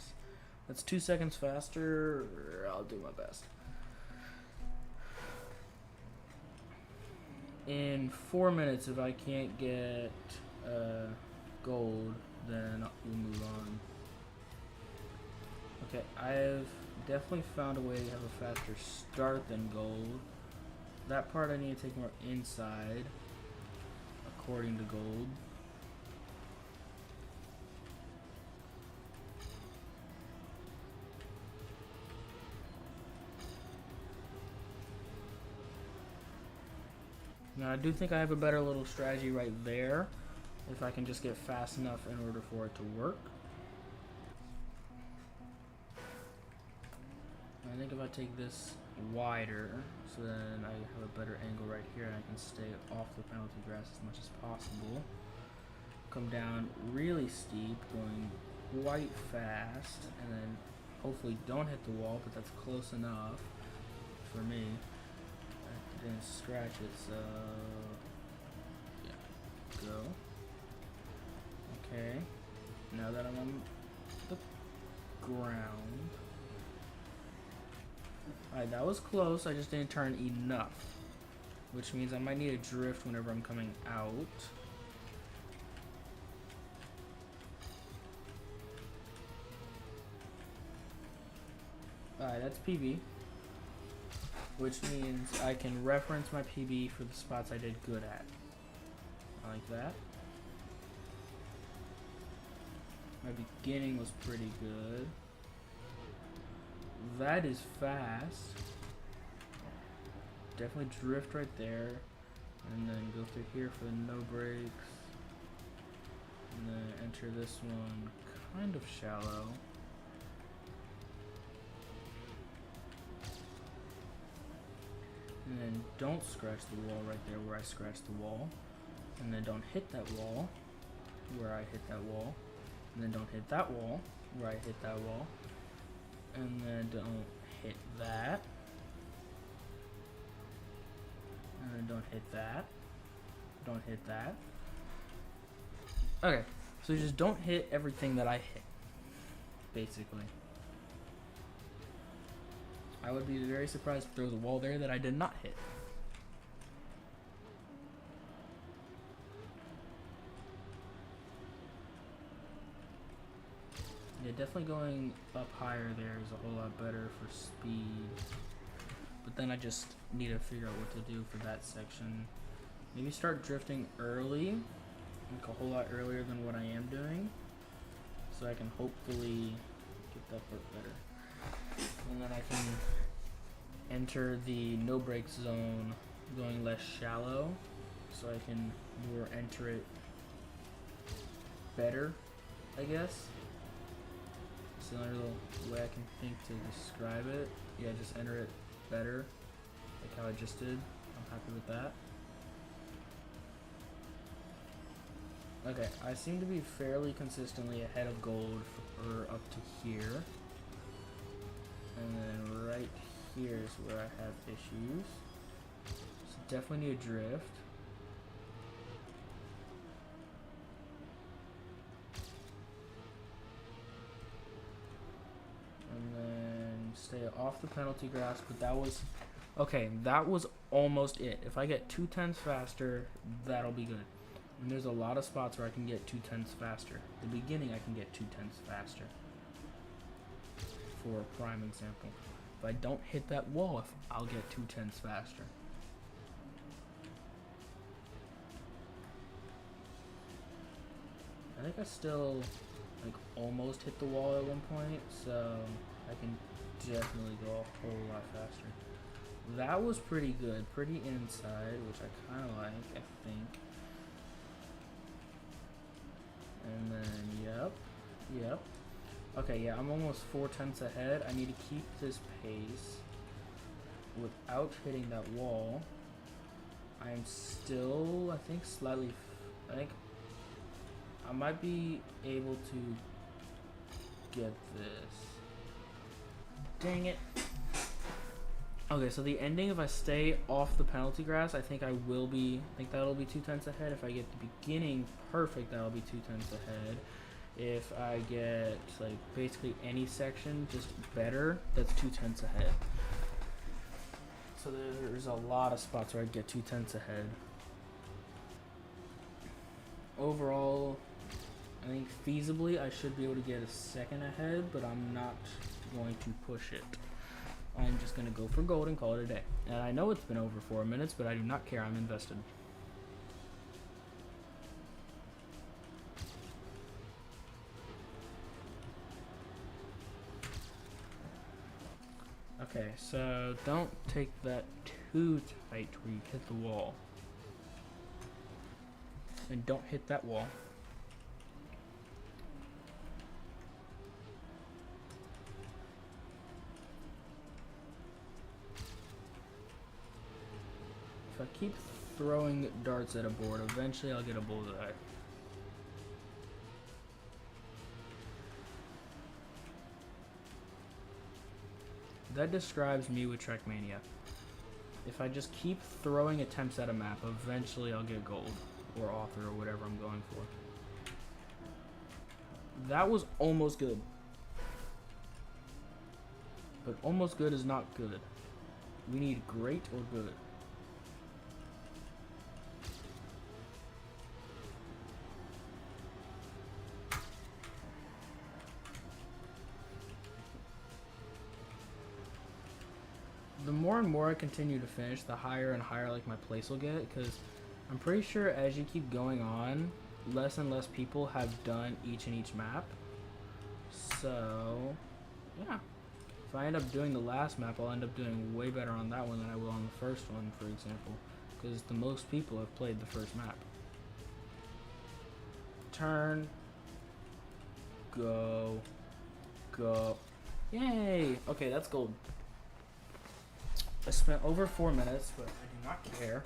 That's 2 seconds faster. I'll do my best. In 4 minutes, if I can't get gold, then we'll move on. Okay, I've definitely found a way to have a faster start than gold. That part I need to take more inside, according to gold. Now I do think I have a better little strategy right there, if I can just get fast enough in order for it to work. I think if I take this wider, so then I have a better angle right here and I can stay off the penalty grass as much as possible. Come down really steep, going quite fast, and then hopefully don't hit the wall, but that's close enough for me. I didn't scratch it, so yeah, go. Okay, now that I'm on the ground. Alright, that was close, I just didn't turn enough, which means I might need a drift whenever I'm coming out. Alright, that's PB, which means I can reference my PB for the spots I did good at. I like that. My beginning was pretty good. That is fast. Definitely drift right there. And then go through here for the no brakes. And then enter this one kind of shallow. And then don't scratch the wall right there where I scratched the wall. And then don't hit that wall where I hit that wall. And then don't hit that wall where I hit that wall. And then don't hit that. And then don't hit that. Don't hit that. Okay, so just don't hit everything that I hit, basically. I would be very surprised if there was a wall there that I did not hit. Yeah, definitely going up higher there is a whole lot better for speed. But then I just need to figure out what to do for that section. Maybe start drifting early, like a whole lot earlier than what I am doing, so I can hopefully get that part better. And then I can enter the no brake zone going less shallow, so I can more enter it better, I guess. It's the only little way I can think to describe it. Yeah, just enter it better, like how I just did. I'm happy with that. Okay, I seem to be fairly consistently ahead of gold for up to here. And then right here is where I have issues. So definitely need a drift. And then stay off the penalty grass, but that was... Okay, that was almost it. If I get 2/10 faster, that'll be good. And there's a lot of spots where I can get 2/10 faster. The beginning I can get 2/10 faster. For a prime example. If I don't hit that wall, I'll get 2/10 faster. I think I still like almost hit the wall at one point, so I can definitely go a whole lot faster. That was pretty good, pretty inside, which I kind of like, I think. And then, yep. Okay, yeah, I'm almost 4/10 ahead. I need to keep this pace without hitting that wall. I am still, I think, slightly, I think I might be able to get this. Dang it. Okay, so the ending, if I stay off the penalty grass, I think I will be. I think that'll be 2/10 ahead. If I get the beginning perfect, that'll be 2/10 ahead. If I get like basically any section just better, that's 2/10 ahead. So there's a lot of spots where I get 2/10 ahead. Overall, I think feasibly I should be able to get a second ahead, but I'm not going to push it. I'm just going to go for gold and call it a day. And I know it's been over 4 minutes, but I do not care. I'm invested. Okay, so don't take that too tight where you hit the wall. And don't hit that wall. If I keep throwing darts at a board, eventually I'll get a bullseye. That describes me with Trackmania. If I just keep throwing attempts at a map, eventually I'll get gold. Or author, or whatever I'm going for. That was almost good. But almost good is not good. We need great or good. The more and more I continue to finish, the higher and higher like my place will get, because I'm pretty sure as you keep going on, less and less people have done each map. So, yeah. If I end up doing the last map, I'll end up doing way better on that one than I will on the first one, for example. Because the most people have played the first map. Turn. Go. Go. Yay! Okay, that's gold. I spent over 4 minutes, but I do not care.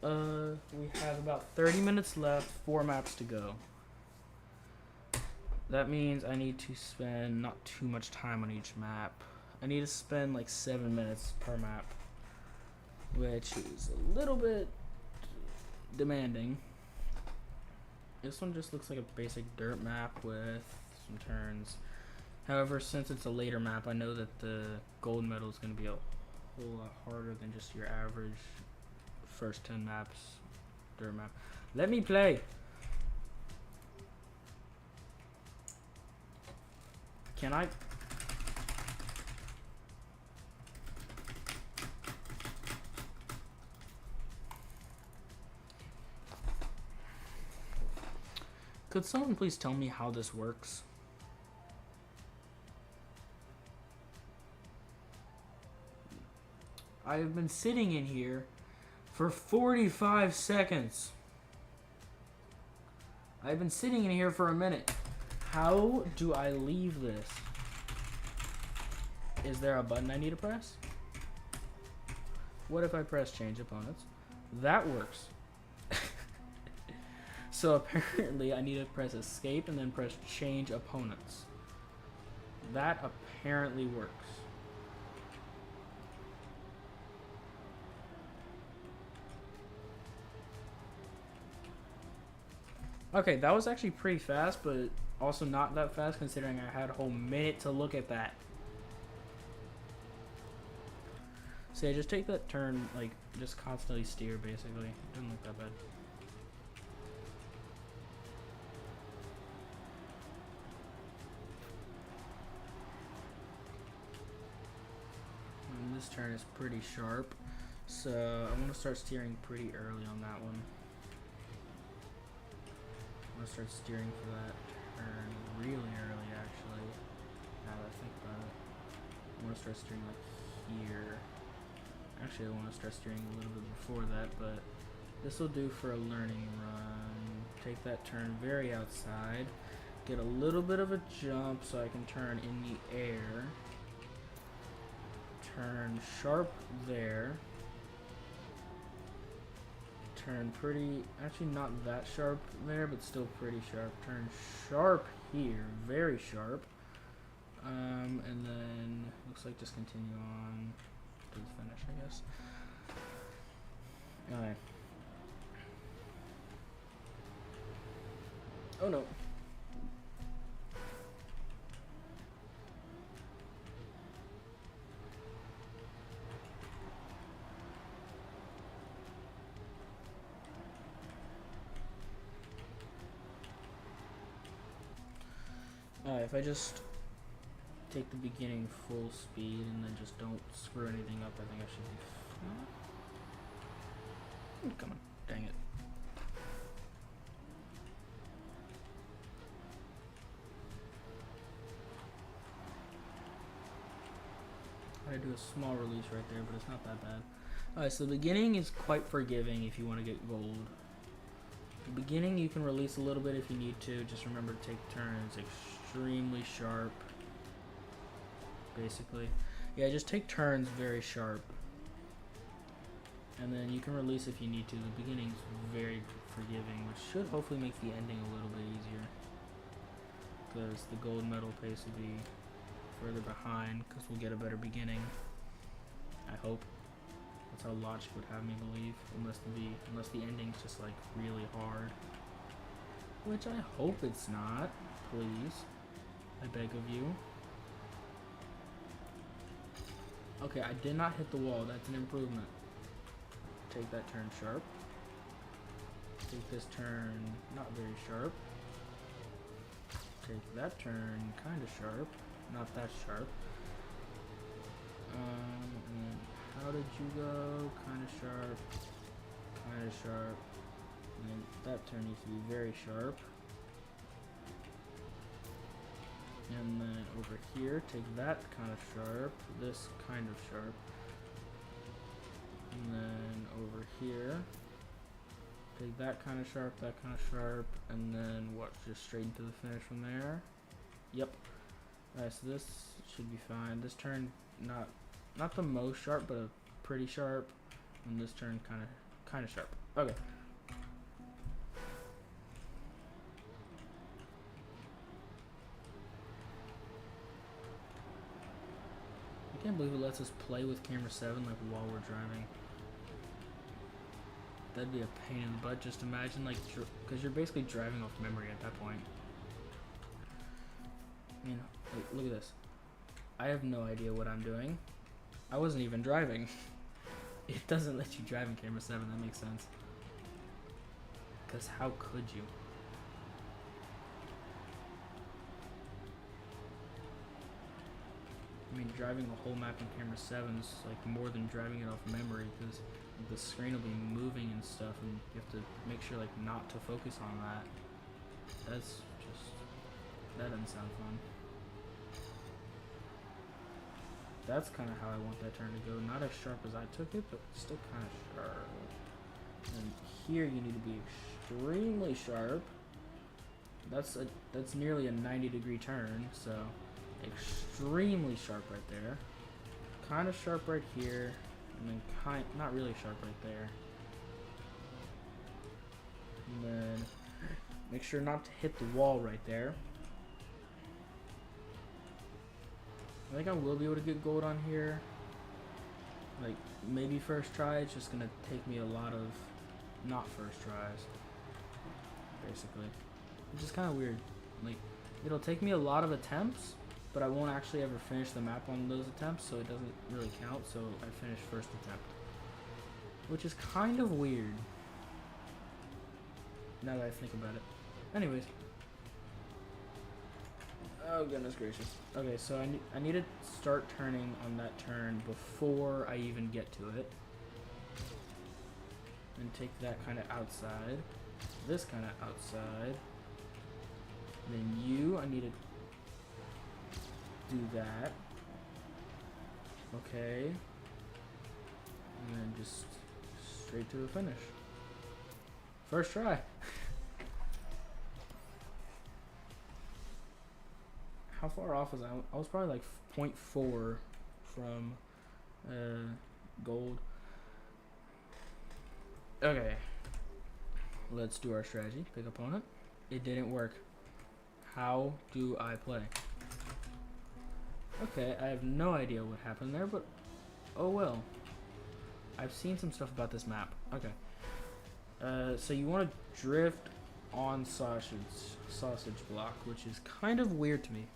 We have about 30 minutes left, 4 maps to go. That means I need to spend not too much time on each map. I need to spend like 7 minutes per map, which is a little bit demanding. This one just looks like a basic dirt map with some turns. However, since it's a later map, I know that the gold medal is going to be a whole lot harder than just your average first 10 maps dirt map. Let me play. Can I? Could someone please tell me how this works? I've been sitting in here for 45 seconds. I've been sitting in here for a minute. How do I leave this? Is there a button I need to press? What if I press change opponents? That works. So apparently I need to press escape and then press change opponents. That apparently works. Okay, that was actually pretty fast, but also not that fast considering I had a whole minute to look at that. So yeah, just take that turn, like, just constantly steer, basically. It doesn't look that bad. And this turn is pretty sharp, so I'm going to start steering pretty early on that one. I'm going to start steering for that turn really early, actually. Now that I think about it. I want to start steering like here. Actually, I want to start steering a little bit before that, but this will do for a learning run. Take that turn very outside. Get a little bit of a jump so I can turn in the air. Turn sharp there. Turn pretty, actually not that sharp there, but still pretty sharp. Turn sharp here, very sharp. And then looks like just continue on. to the finish, I guess. Alright. Oh no. Alright, if I just take the beginning full speed and then just don't screw anything up, I think I should be fine. Come on, dang it. I do a small release right there, but it's not that bad. Alright, so the beginning is quite forgiving if you want to get gold. The beginning you can release a little bit if you need to. Just remember to take turns extremely sharp. Basically. Yeah, just take turns very sharp. And then you can release if you need to. The beginning's very forgiving, which should hopefully make the ending a little bit easier. Because the gold medal pace will be further behind, because we'll get a better beginning. I hope. That's how logic would have me believe, unless the ending's just like really hard. Which I hope it's not. Please. I beg of you. Okay, I did not hit the wall. That's an improvement. Take that turn sharp. Take this turn not very sharp. Take that turn kind of sharp. Not that sharp. And how did you go? Kind of sharp. Kind of sharp. And that turn needs to be very sharp. And then over here, take that kind of sharp. This kind of sharp. And then over here, take that kind of sharp, that kind of sharp, and then what? Just straight into the finish from there. Yep. Alright, so this should be fine. This turn not the most sharp, but a pretty sharp, and this turn kind of sharp. Okay. I can't believe it lets us play with camera 7 like while we're driving. That'd be a pain in the butt. Just imagine like, because you're basically driving off memory at that point. I mean, look at this. I have no idea what I'm doing. I wasn't even driving. It doesn't let you drive in camera 7. That makes sense. Because how could you? I mean, driving a whole map in camera 7 is like more than driving it off memory, because the screen will be moving and stuff, and you have to make sure like not to focus on that. That doesn't sound fun. That's kind of how I want that turn to go. Not as sharp as I took it, but still kind of sharp. And here you need to be extremely sharp. That's nearly a 90-degree turn, so extremely sharp right there. Kind of sharp right here, and then not really sharp right there. And then make sure not to hit the wall right there. I think I will be able to get gold on here. Like, maybe first try. It's just gonna take me a lot of not first tries, basically. Which is kind of weird. Like, it'll take me a lot of attempts, but I won't actually ever finish the map on those attempts, so it doesn't really count, so I finished first attempt. Which is kind of weird, now that I think about it. Anyways. Oh goodness gracious. Okay, so I need to start turning on that turn before I even get to it. And take that kind of outside. This kind of outside. Then I need to do that. Okay. And then just straight to the finish. First try. How far off was I? I was probably like 0.4 from gold. Okay. Let's do our strategy. Pick opponent. It didn't work. How do I play? Okay, I have no idea what happened there, but Oh well. I've seen some stuff about this map. Okay. So you want to drift on sausage block, which is kind of weird to me.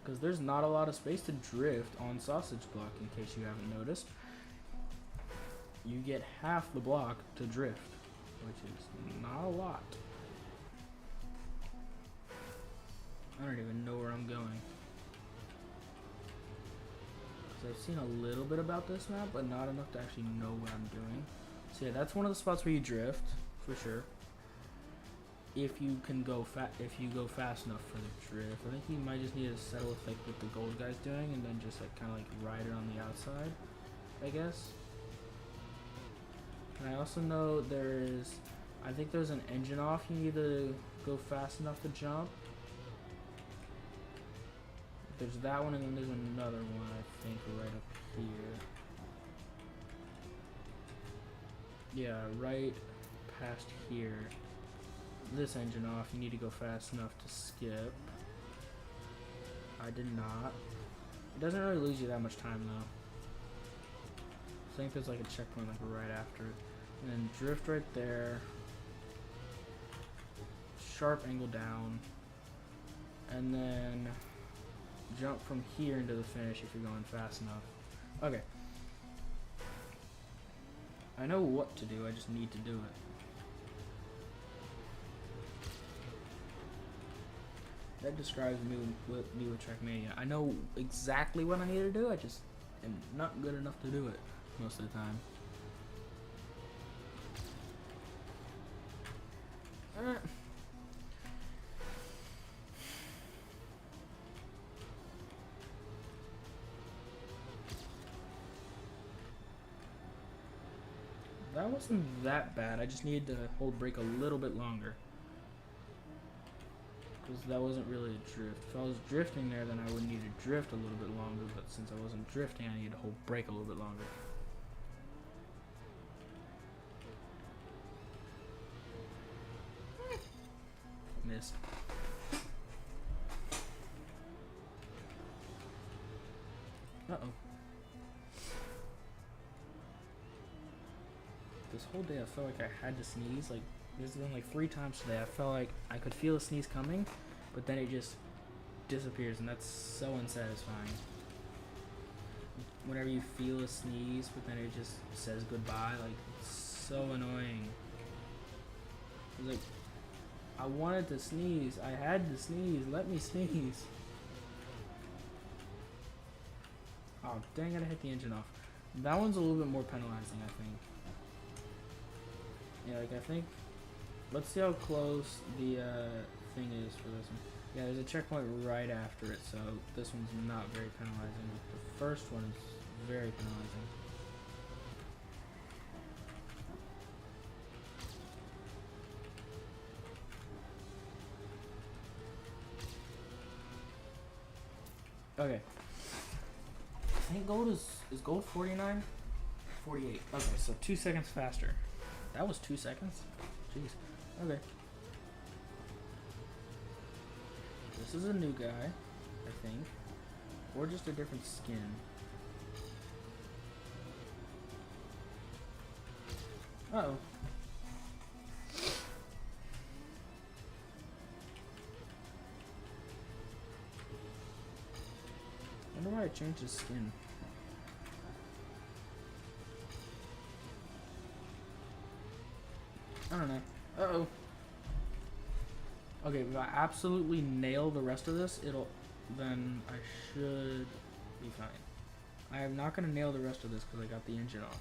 Because there's not a lot of space to drift on sausage block, in case you haven't noticed. You get half the block to drift, which is not a lot. I don't even know where I'm going. So I've seen a little bit about this map, but not enough to actually know what I'm doing. So yeah, that's one of the spots where you drift, for sure. If you can go fast enough for the drift. I think you might just need to settle with like what the gold guy's doing, and then just like kind of like ride it on the outside, I guess. And I also know I think there's an engine off. You need to go fast enough to jump. There's that one, and then there's another one, I think, right up here. Yeah, right past here. This engine off, you need to go fast enough to skip. I did not. It doesn't really lose you that much time, though. I think there's like a checkpoint like right after it. And then drift right there. Sharp angle down. And then jump from here into the finish if you're going fast enough. Okay. I know what to do, I just need to do it. That describes me with Trackmania. I know exactly what I need to do, I just am not good enough to do it most of the time. That wasn't that bad. I just needed to hold brake a little bit longer. Because that wasn't really a drift. If I was drifting there, then I would need to drift a little bit longer. But since I wasn't drifting, I needed to hold brake a little bit longer. Missed. Uh-oh. This whole day I felt like I had to sneeze. Like, there's been like 3 times today I felt like I could feel a sneeze coming, but then it just disappears, and that's so unsatisfying. Whenever you feel a sneeze, but then it just says goodbye, like, it's so annoying. It's like, I wanted to sneeze. I had to sneeze. Let me sneeze. Oh, dang it, I hit the engine off. That one's a little bit more penalizing, I think. Yeah, like, I think... Let's see how close the thing is for this one. Yeah, there's a checkpoint right after it, so this one's not very penalizing. The first one is very penalizing. Okay. I think gold is gold 49? 48. Okay, so 2 seconds faster. That was 2 seconds? Jeez. Okay. This is a new guy, I think. Or just a different skin. Uh-oh. I wonder why I changed his skin. I don't know. Uh-oh. Okay, if I absolutely nail the rest of this, then I should be fine. I am not going to nail the rest of this because I got the engine off.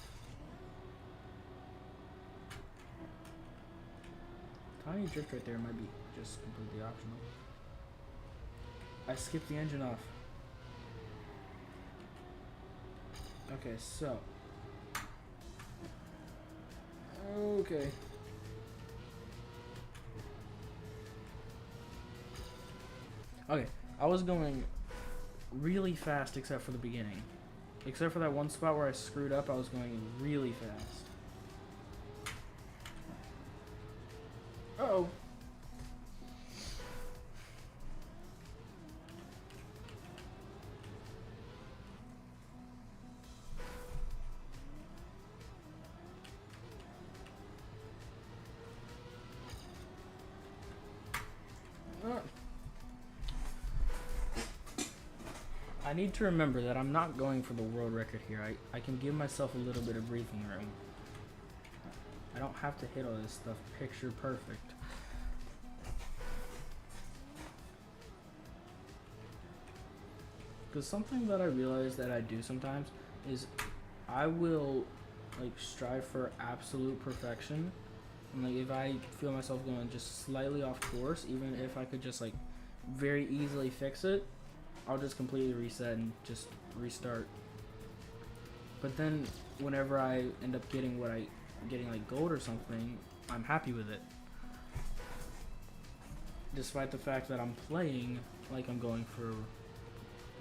Tiny drift right there might be just completely optional. I skipped the engine off. Okay, so. Okay. Okay, I was going really fast except for the beginning. Except for that one spot where I screwed up, I was going really fast. Uh-oh. I need to remember that I'm not going for the world record here. I can give myself a little bit of breathing room. I don't have to hit all this stuff picture perfect. Because something that I realize that I do sometimes is I will like strive for absolute perfection. And like if I feel myself going just slightly off course, even if I could just like very easily fix it, I'll just completely reset and just restart. But then whenever I end up getting getting like gold or something, I'm happy with it. Despite the fact that I'm playing like I'm going for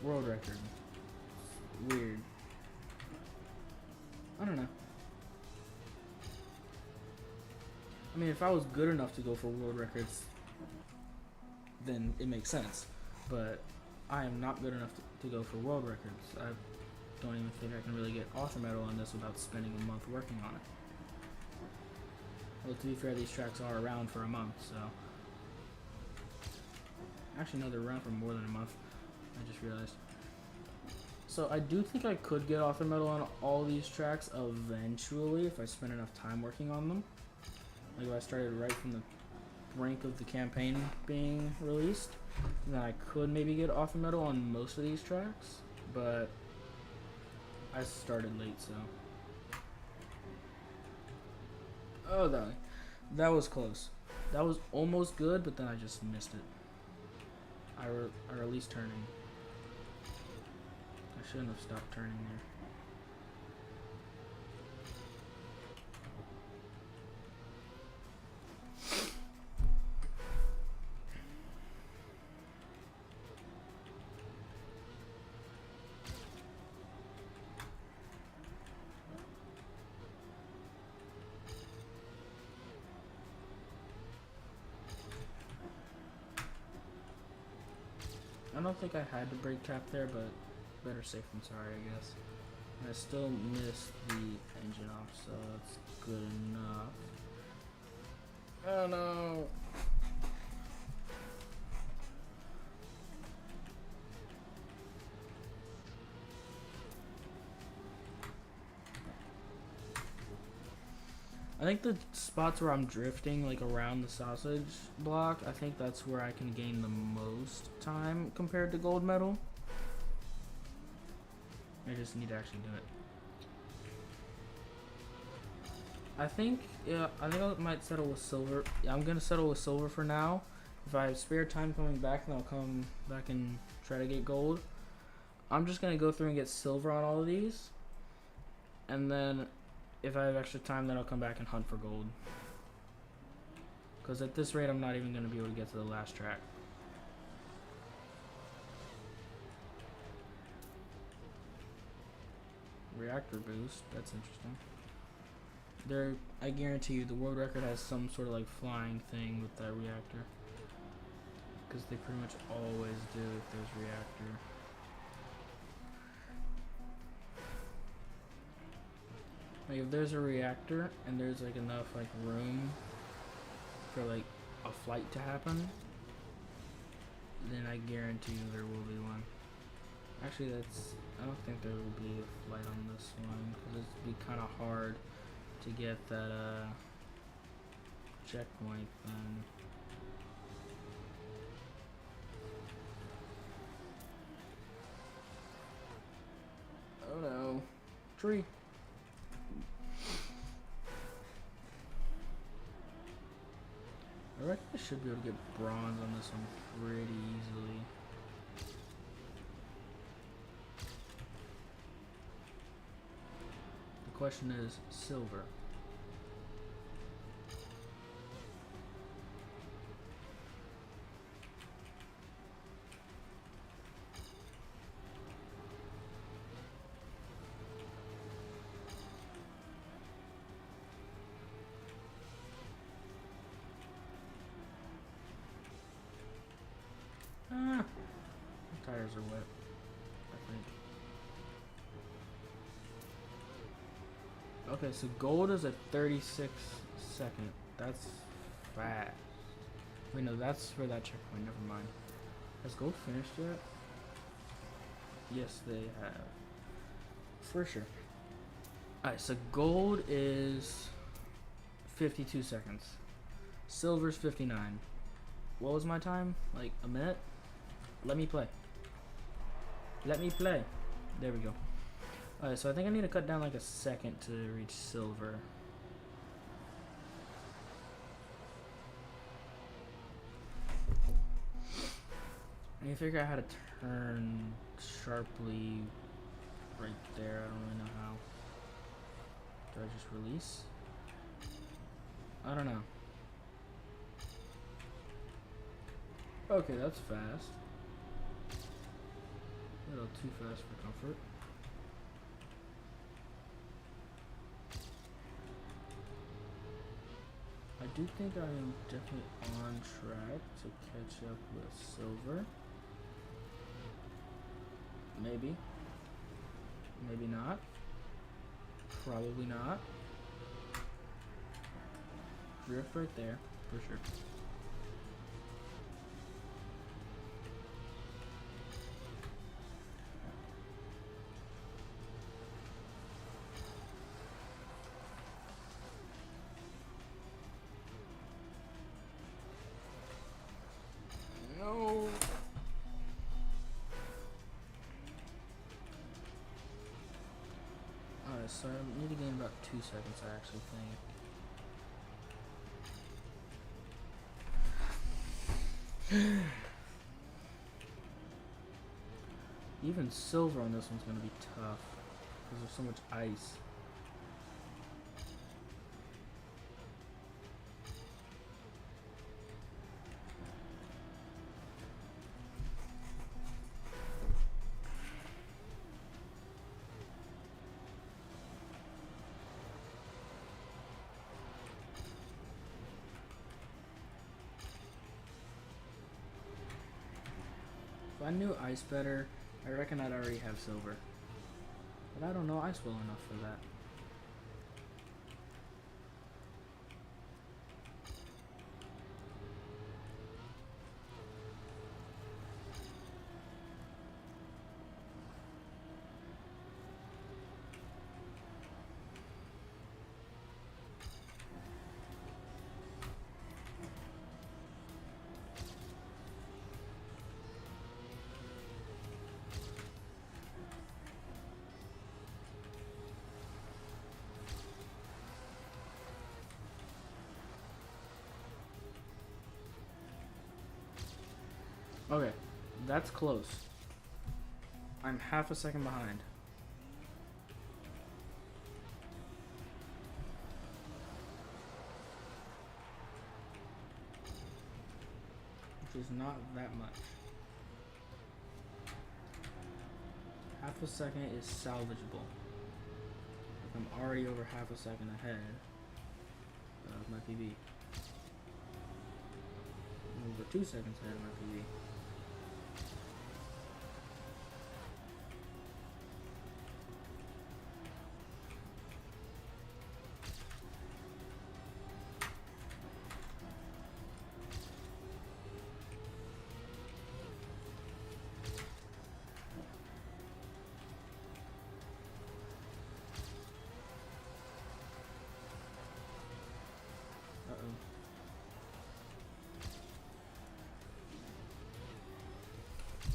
world record. Weird. I don't know. I mean, if I was good enough to go for world records, then it makes sense. But I am not good enough to go for world records. I don't even think I can really get author medal on this without spending a month working on it. Well, to be fair, these tracks are around for a month, so... Actually, no, they're around for more than a month. I just realized. So I do think I could get author medal on all these tracks eventually if I spend enough time working on them. Like if I started right from the brink of the campaign being released, then I could maybe get author medal on most of these tracks, but I started late, so. Oh, that was close. That was almost good, but then I just missed it. I released turning. I shouldn't have stopped turning there. I don't think I had to break tap there, but better safe than sorry, I guess. And I still missed the engine off, so that's good enough. Oh no! I think the spots where I'm drifting, like around the sausage block, I think that's where I can gain the most time compared to gold medal. I just need to actually do it. I think I might settle with silver. Yeah, I'm gonna settle with silver for now. If I have spare time coming back, then I'll come back and try to get gold. I'm just gonna go through and get silver on all of these, and then if I have extra time, then I'll come back and hunt for gold. Because at this rate, I'm not even gonna be able to get to the last track. Reactor boost, that's interesting. I guarantee you the world record has some sort of like flying thing with that reactor. Because they pretty much always do if there's reactor. Like if there's a reactor and there's like enough like room for like a flight to happen, then I guarantee you there will be one. Actually, I don't think there will be a flight on this one because it'd be kind of hard to get that checkpoint then. Oh no, tree. I reckon I should be able to get bronze on this one pretty easily. The question is silver. Ah, the tires are wet, I think. Okay, so gold is at 36 second. That's fast. Wait, no, that's for that checkpoint. Never mind. Has gold finished yet? Yes, they have. For sure. Alright, so gold is 52 seconds. Silver's 59. What was my time? Like a minute? Let me play. Let me play. There we go. Alright, so I think I need to cut down like a second to reach silver. I need to figure out how to turn sharply right there. I don't really know how. Do I just release? I don't know. Okay, that's fast. A little too fast for comfort. I do think I am definitely on track to catch up with silver. Maybe. Maybe not. Probably not. Drift right there, for sure. No. Alright, so I need to gain about 2 seconds, I actually think. Even silver on this one's gonna be tough because there's so much ice. If I knew ice better, I reckon I'd already have silver. But I don't know ice well enough for that. Okay, that's close. I'm half a second behind. Which is not that much. Half a second is salvageable. If I'm already over half a second ahead of my PB. I'm over 2 seconds ahead of my PB.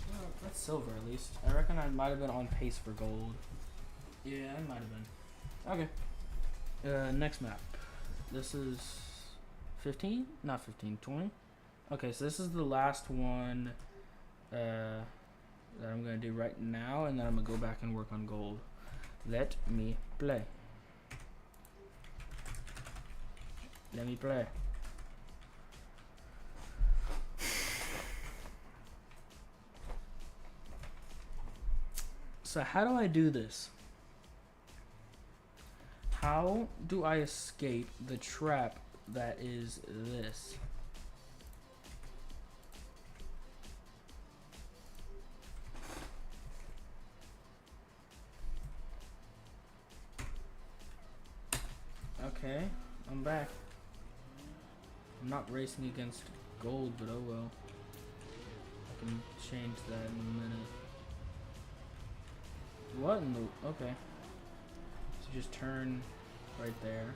Well, that's silver at least. I reckon I might have been on pace for gold. Yeah, I might have been. Okay. Next map. This is 15? Not 15, 20? Okay, so this is the last one that I'm going to do right now, and then I'm going to go back and work on gold. Let me play. Let me play. So how do I do this? How do I escape the trap that is this? Okay, I'm back. I'm not racing against gold, but oh well. I can change that in a minute. What in the... Okay. So just turn right there.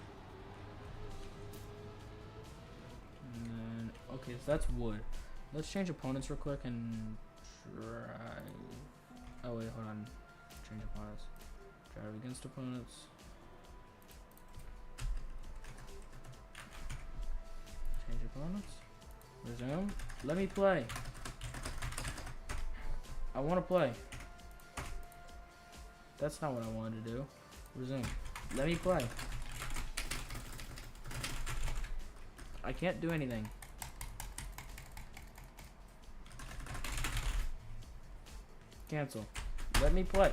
And then... Okay, so that's wood. Let's change opponents real quick and try... Oh wait, hold on. Change opponents. Drive against opponents. Change opponents. Resume. Let me play. I want to play. That's not what I wanted to do. Resume. Let me play. I can't do anything. Cancel. Let me play.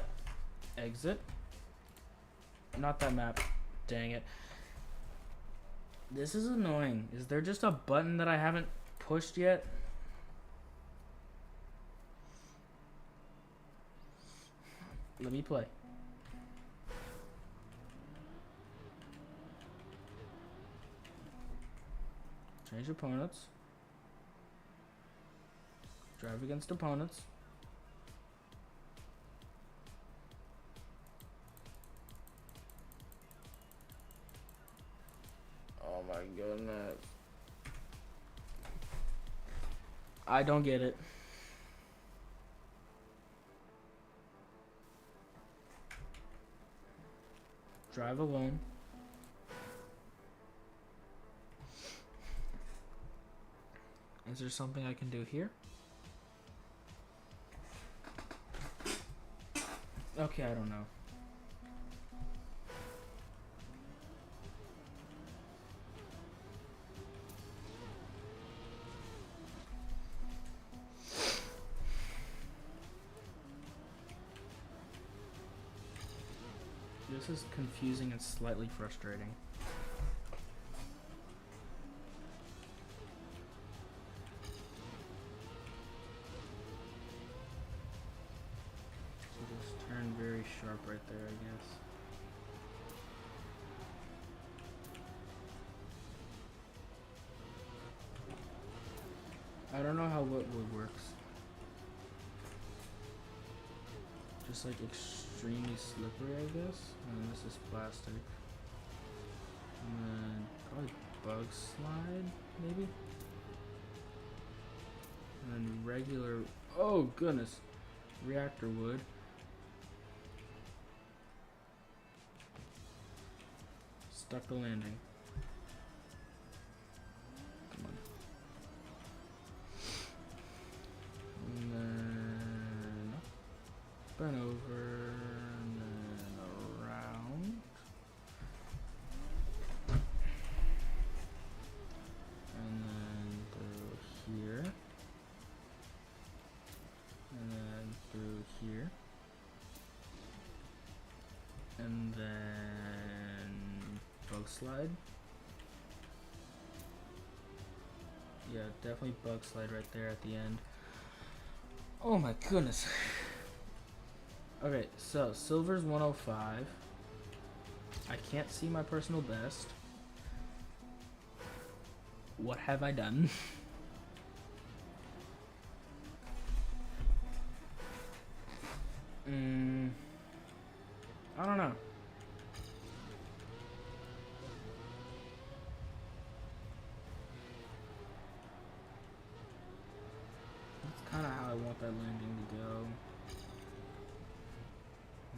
Exit. Not that map. Dang it. This is annoying. Is there just a button that I haven't pushed yet? Let me play. Change opponents. Drive against opponents. Oh my goodness. I don't get it. Drive alone. Is there something I can do here? Okay, I don't know. This is confusing and slightly frustrating. So just turn very sharp right there, I guess. I don't know how what wood works. Just like extremely slippery, I guess. And this is plastic. And then probably bug slide, maybe. And then regular. Oh goodness, reactor wood. Stuck the landing. Come on. And then bend over, and then around. And then through here. And then through here. And then bug slide. Yeah, definitely bug slide right there at the end. Oh my goodness. Okay, so silver's 105. I can't see my personal best. What have I done? I don't know. That's kind of how I want that landing to go.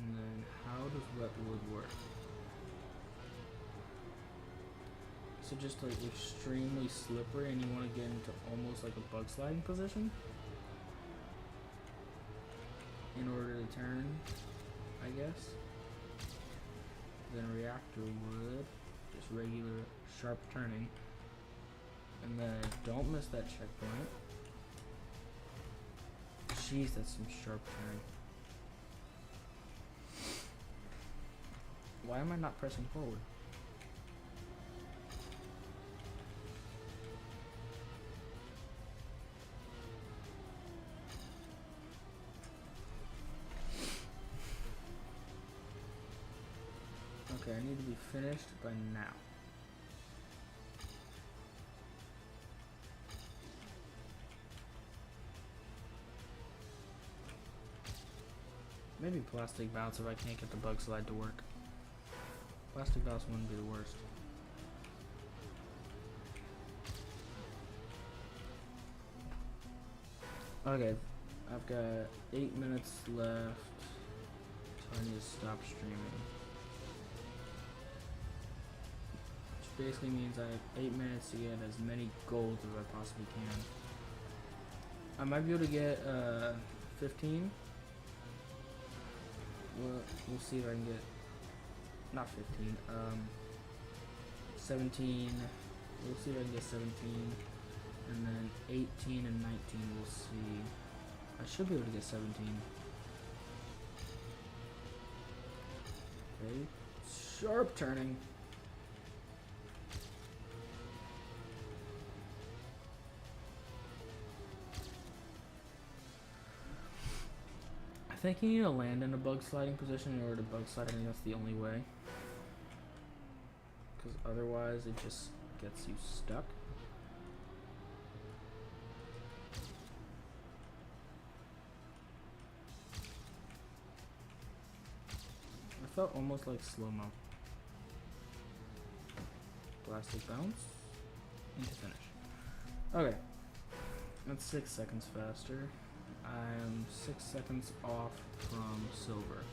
And then how does wet wood work? So just like extremely slippery and you want to get into almost like a bug sliding position in order to turn, I guess. Then reactor wood, just regular sharp turning. And then don't miss that checkpoint. Jeez, that's some sharp turning. Why am I not pressing forward? Okay, I need to be finished by now. Maybe plastic bounce if I can't get the bug slide to work. Plastic bounce wouldn't be the worst. Okay, I've got 8 minutes left, so I need to stop streaming. Which basically means I have 8 minutes to get as many golds as I possibly can. I might be able to get 15. We'll see if I can get, not 15, 17. We'll see if I can get 17. And then 18 and 19, we'll see. I should be able to get 17. Okay, sharp turning. I think you need to land in a bug sliding position in order to bug slide. I think that's the only way. Because otherwise it just gets you stuck. I felt almost like slow-mo. Plastic bounce into finish. Okay, that's 6 seconds faster. I am 6 seconds off from silver.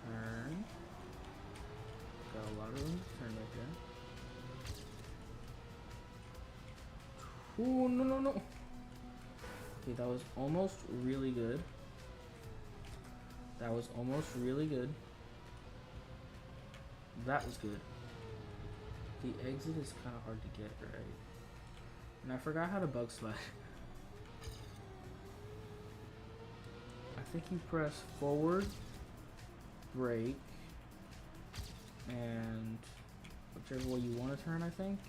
Turn. Got a lot of room to turn right there. Ooh, no, no, no. Okay, that was almost really good. That was almost really good. That was good. The exit is kind of hard to get right. And I forgot how to bug slide. I think you press forward, brake, and whichever way you want to turn, I think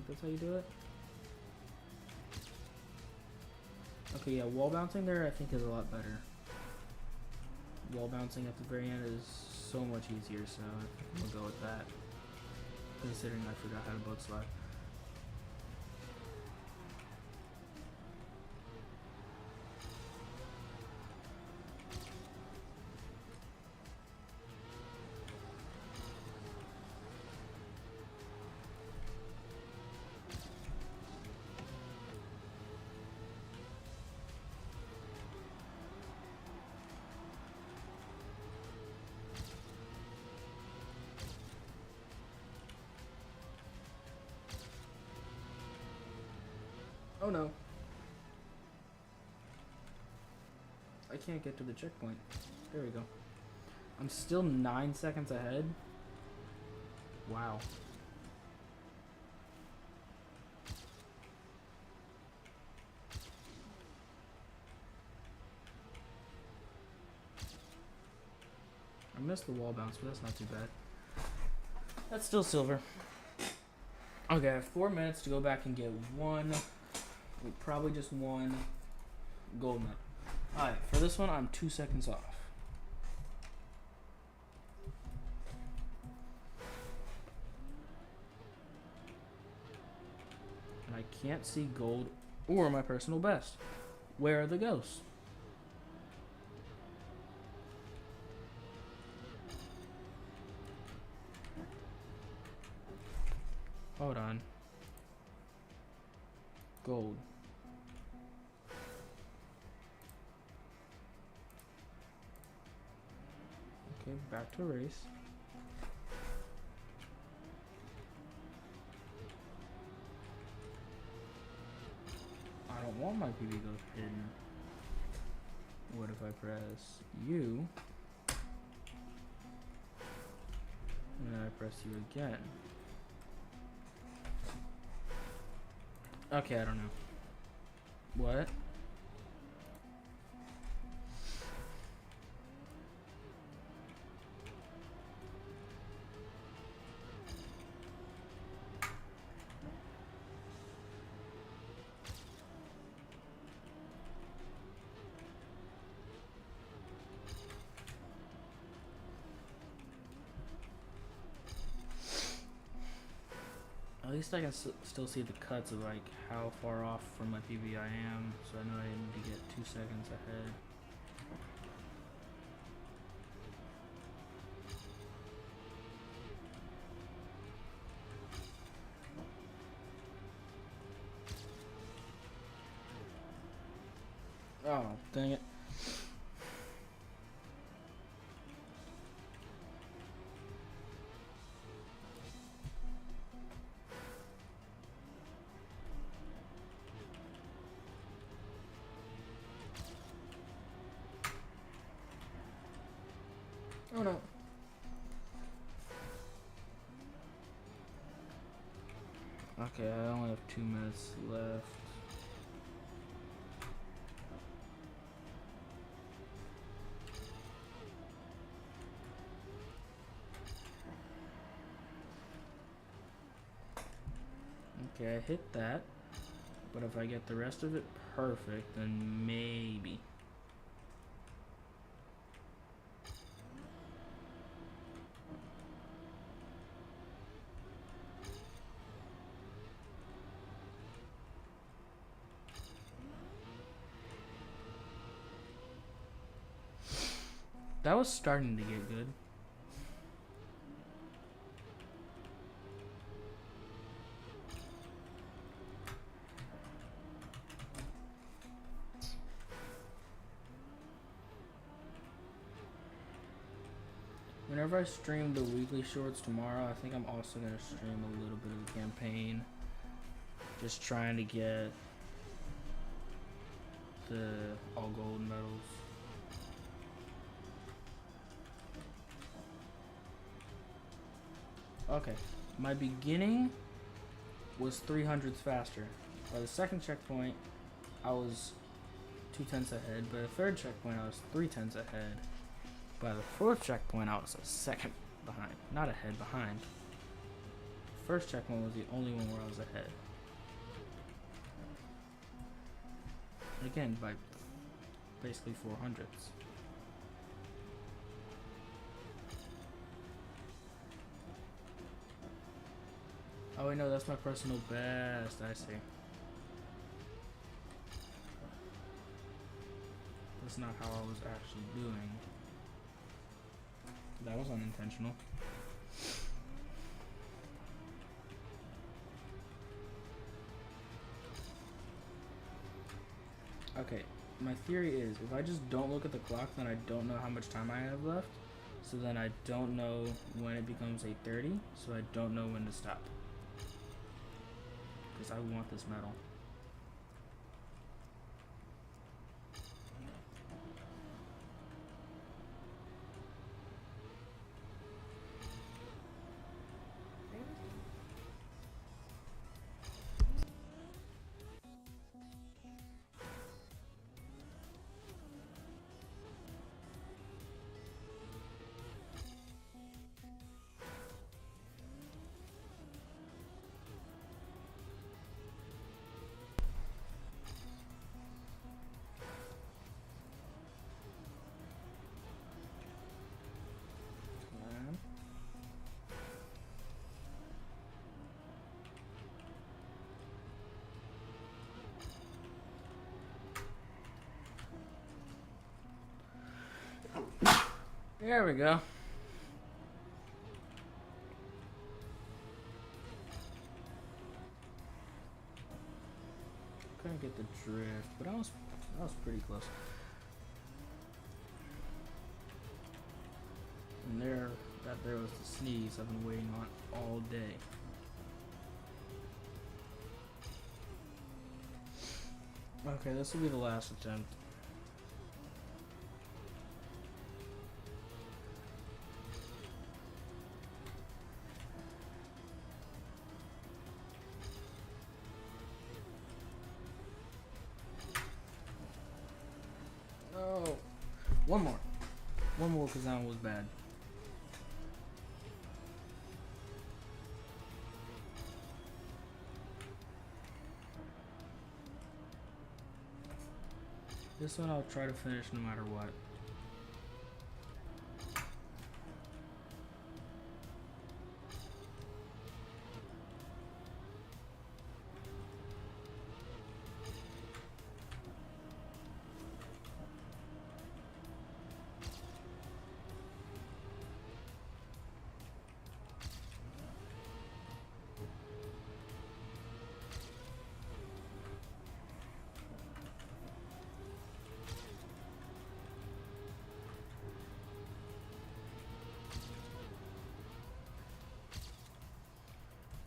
that's how you do it. Okay, yeah, wall bouncing there I think is a lot better. Wall bouncing at the very end is so much easier, so I'm gonna go with that. Considering I forgot how to bug slide. Oh no. I can't get to the checkpoint. There we go. I'm still 9 seconds ahead. Wow. I missed the wall bounce, but that's not too bad. That's still silver. Okay, I have 4 minutes to go back and get probably just one gold medal. Alright, for this one, I'm 2 seconds off. And I can't see gold or my personal best. Where are the ghosts? Hold on. Gold. Okay, back to race. I don't want my PB ghost hidden. What if I press U? And then I press U again. Okay, I don't know. What? At least I can still see the cuts of like how far off from my PB I am, so I know I need to get 2 seconds ahead. Oh, dang it. Oh no. Okay, I only have 2 minutes left. Okay, I hit that. But if I get the rest of it perfect, then maybe. That was starting to get good. Whenever I stream the weekly shorts tomorrow, I think I'm also going to stream a little bit of the campaign. Just trying to get the all gold medals. Okay, my beginning was 300s faster. By the second checkpoint, I was 2/10 ahead. By the third checkpoint, I was 3/10 ahead. By the fourth checkpoint, I was a second behind. Not ahead, behind. First checkpoint was the only one where I was ahead. Again, by basically 400s. Oh wait, no, that's my personal best. I see. That's not how I was actually doing. That was unintentional. Okay, my theory is if I just don't look at the clock, then I don't know how much time I have left. So then I don't know when it becomes 8:30, so I don't know when to stop. Because I want this medal. There we go. Couldn't get the drift, but I was pretty close. And there was the sneeze I've been waiting on all day. Okay, this will be the last attempt. Oh, one more because that one was bad. This one I'll try to finish no matter what.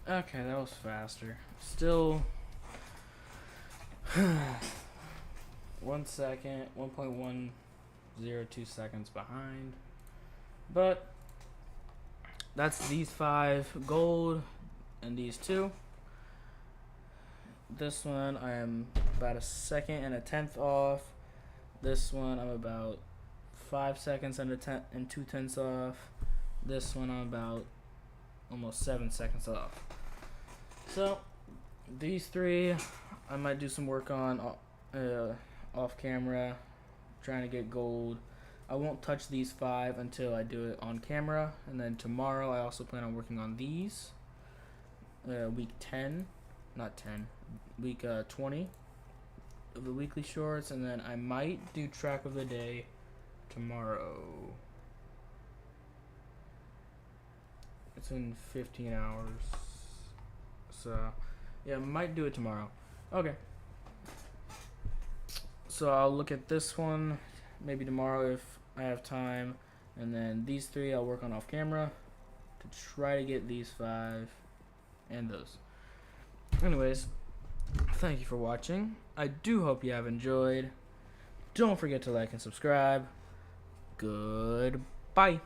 Okay, that was faster. Still 1 second, 1.102 seconds behind. But that's these 5 gold and these 2. This one I am about a second and a tenth off. This one I'm about 5 seconds and 2/10 off. This one I'm about almost 7 seconds off. So these 3 I might do some work on off camera, trying to get gold. I won't touch these 5 until I do it on camera, and then tomorrow I also plan on working on these. Week 10, not 10, week 20 of the weekly shorts, and then I might do track of the day tomorrow. It's in 15 hours, so yeah, I might do it tomorrow. Okay, so I'll look at this one maybe tomorrow if I have time, and then these 3 I'll work on off camera to try to get these 5 and those. Anyways, thank you for watching. I do hope you have enjoyed. Don't forget to like and subscribe. Goodbye.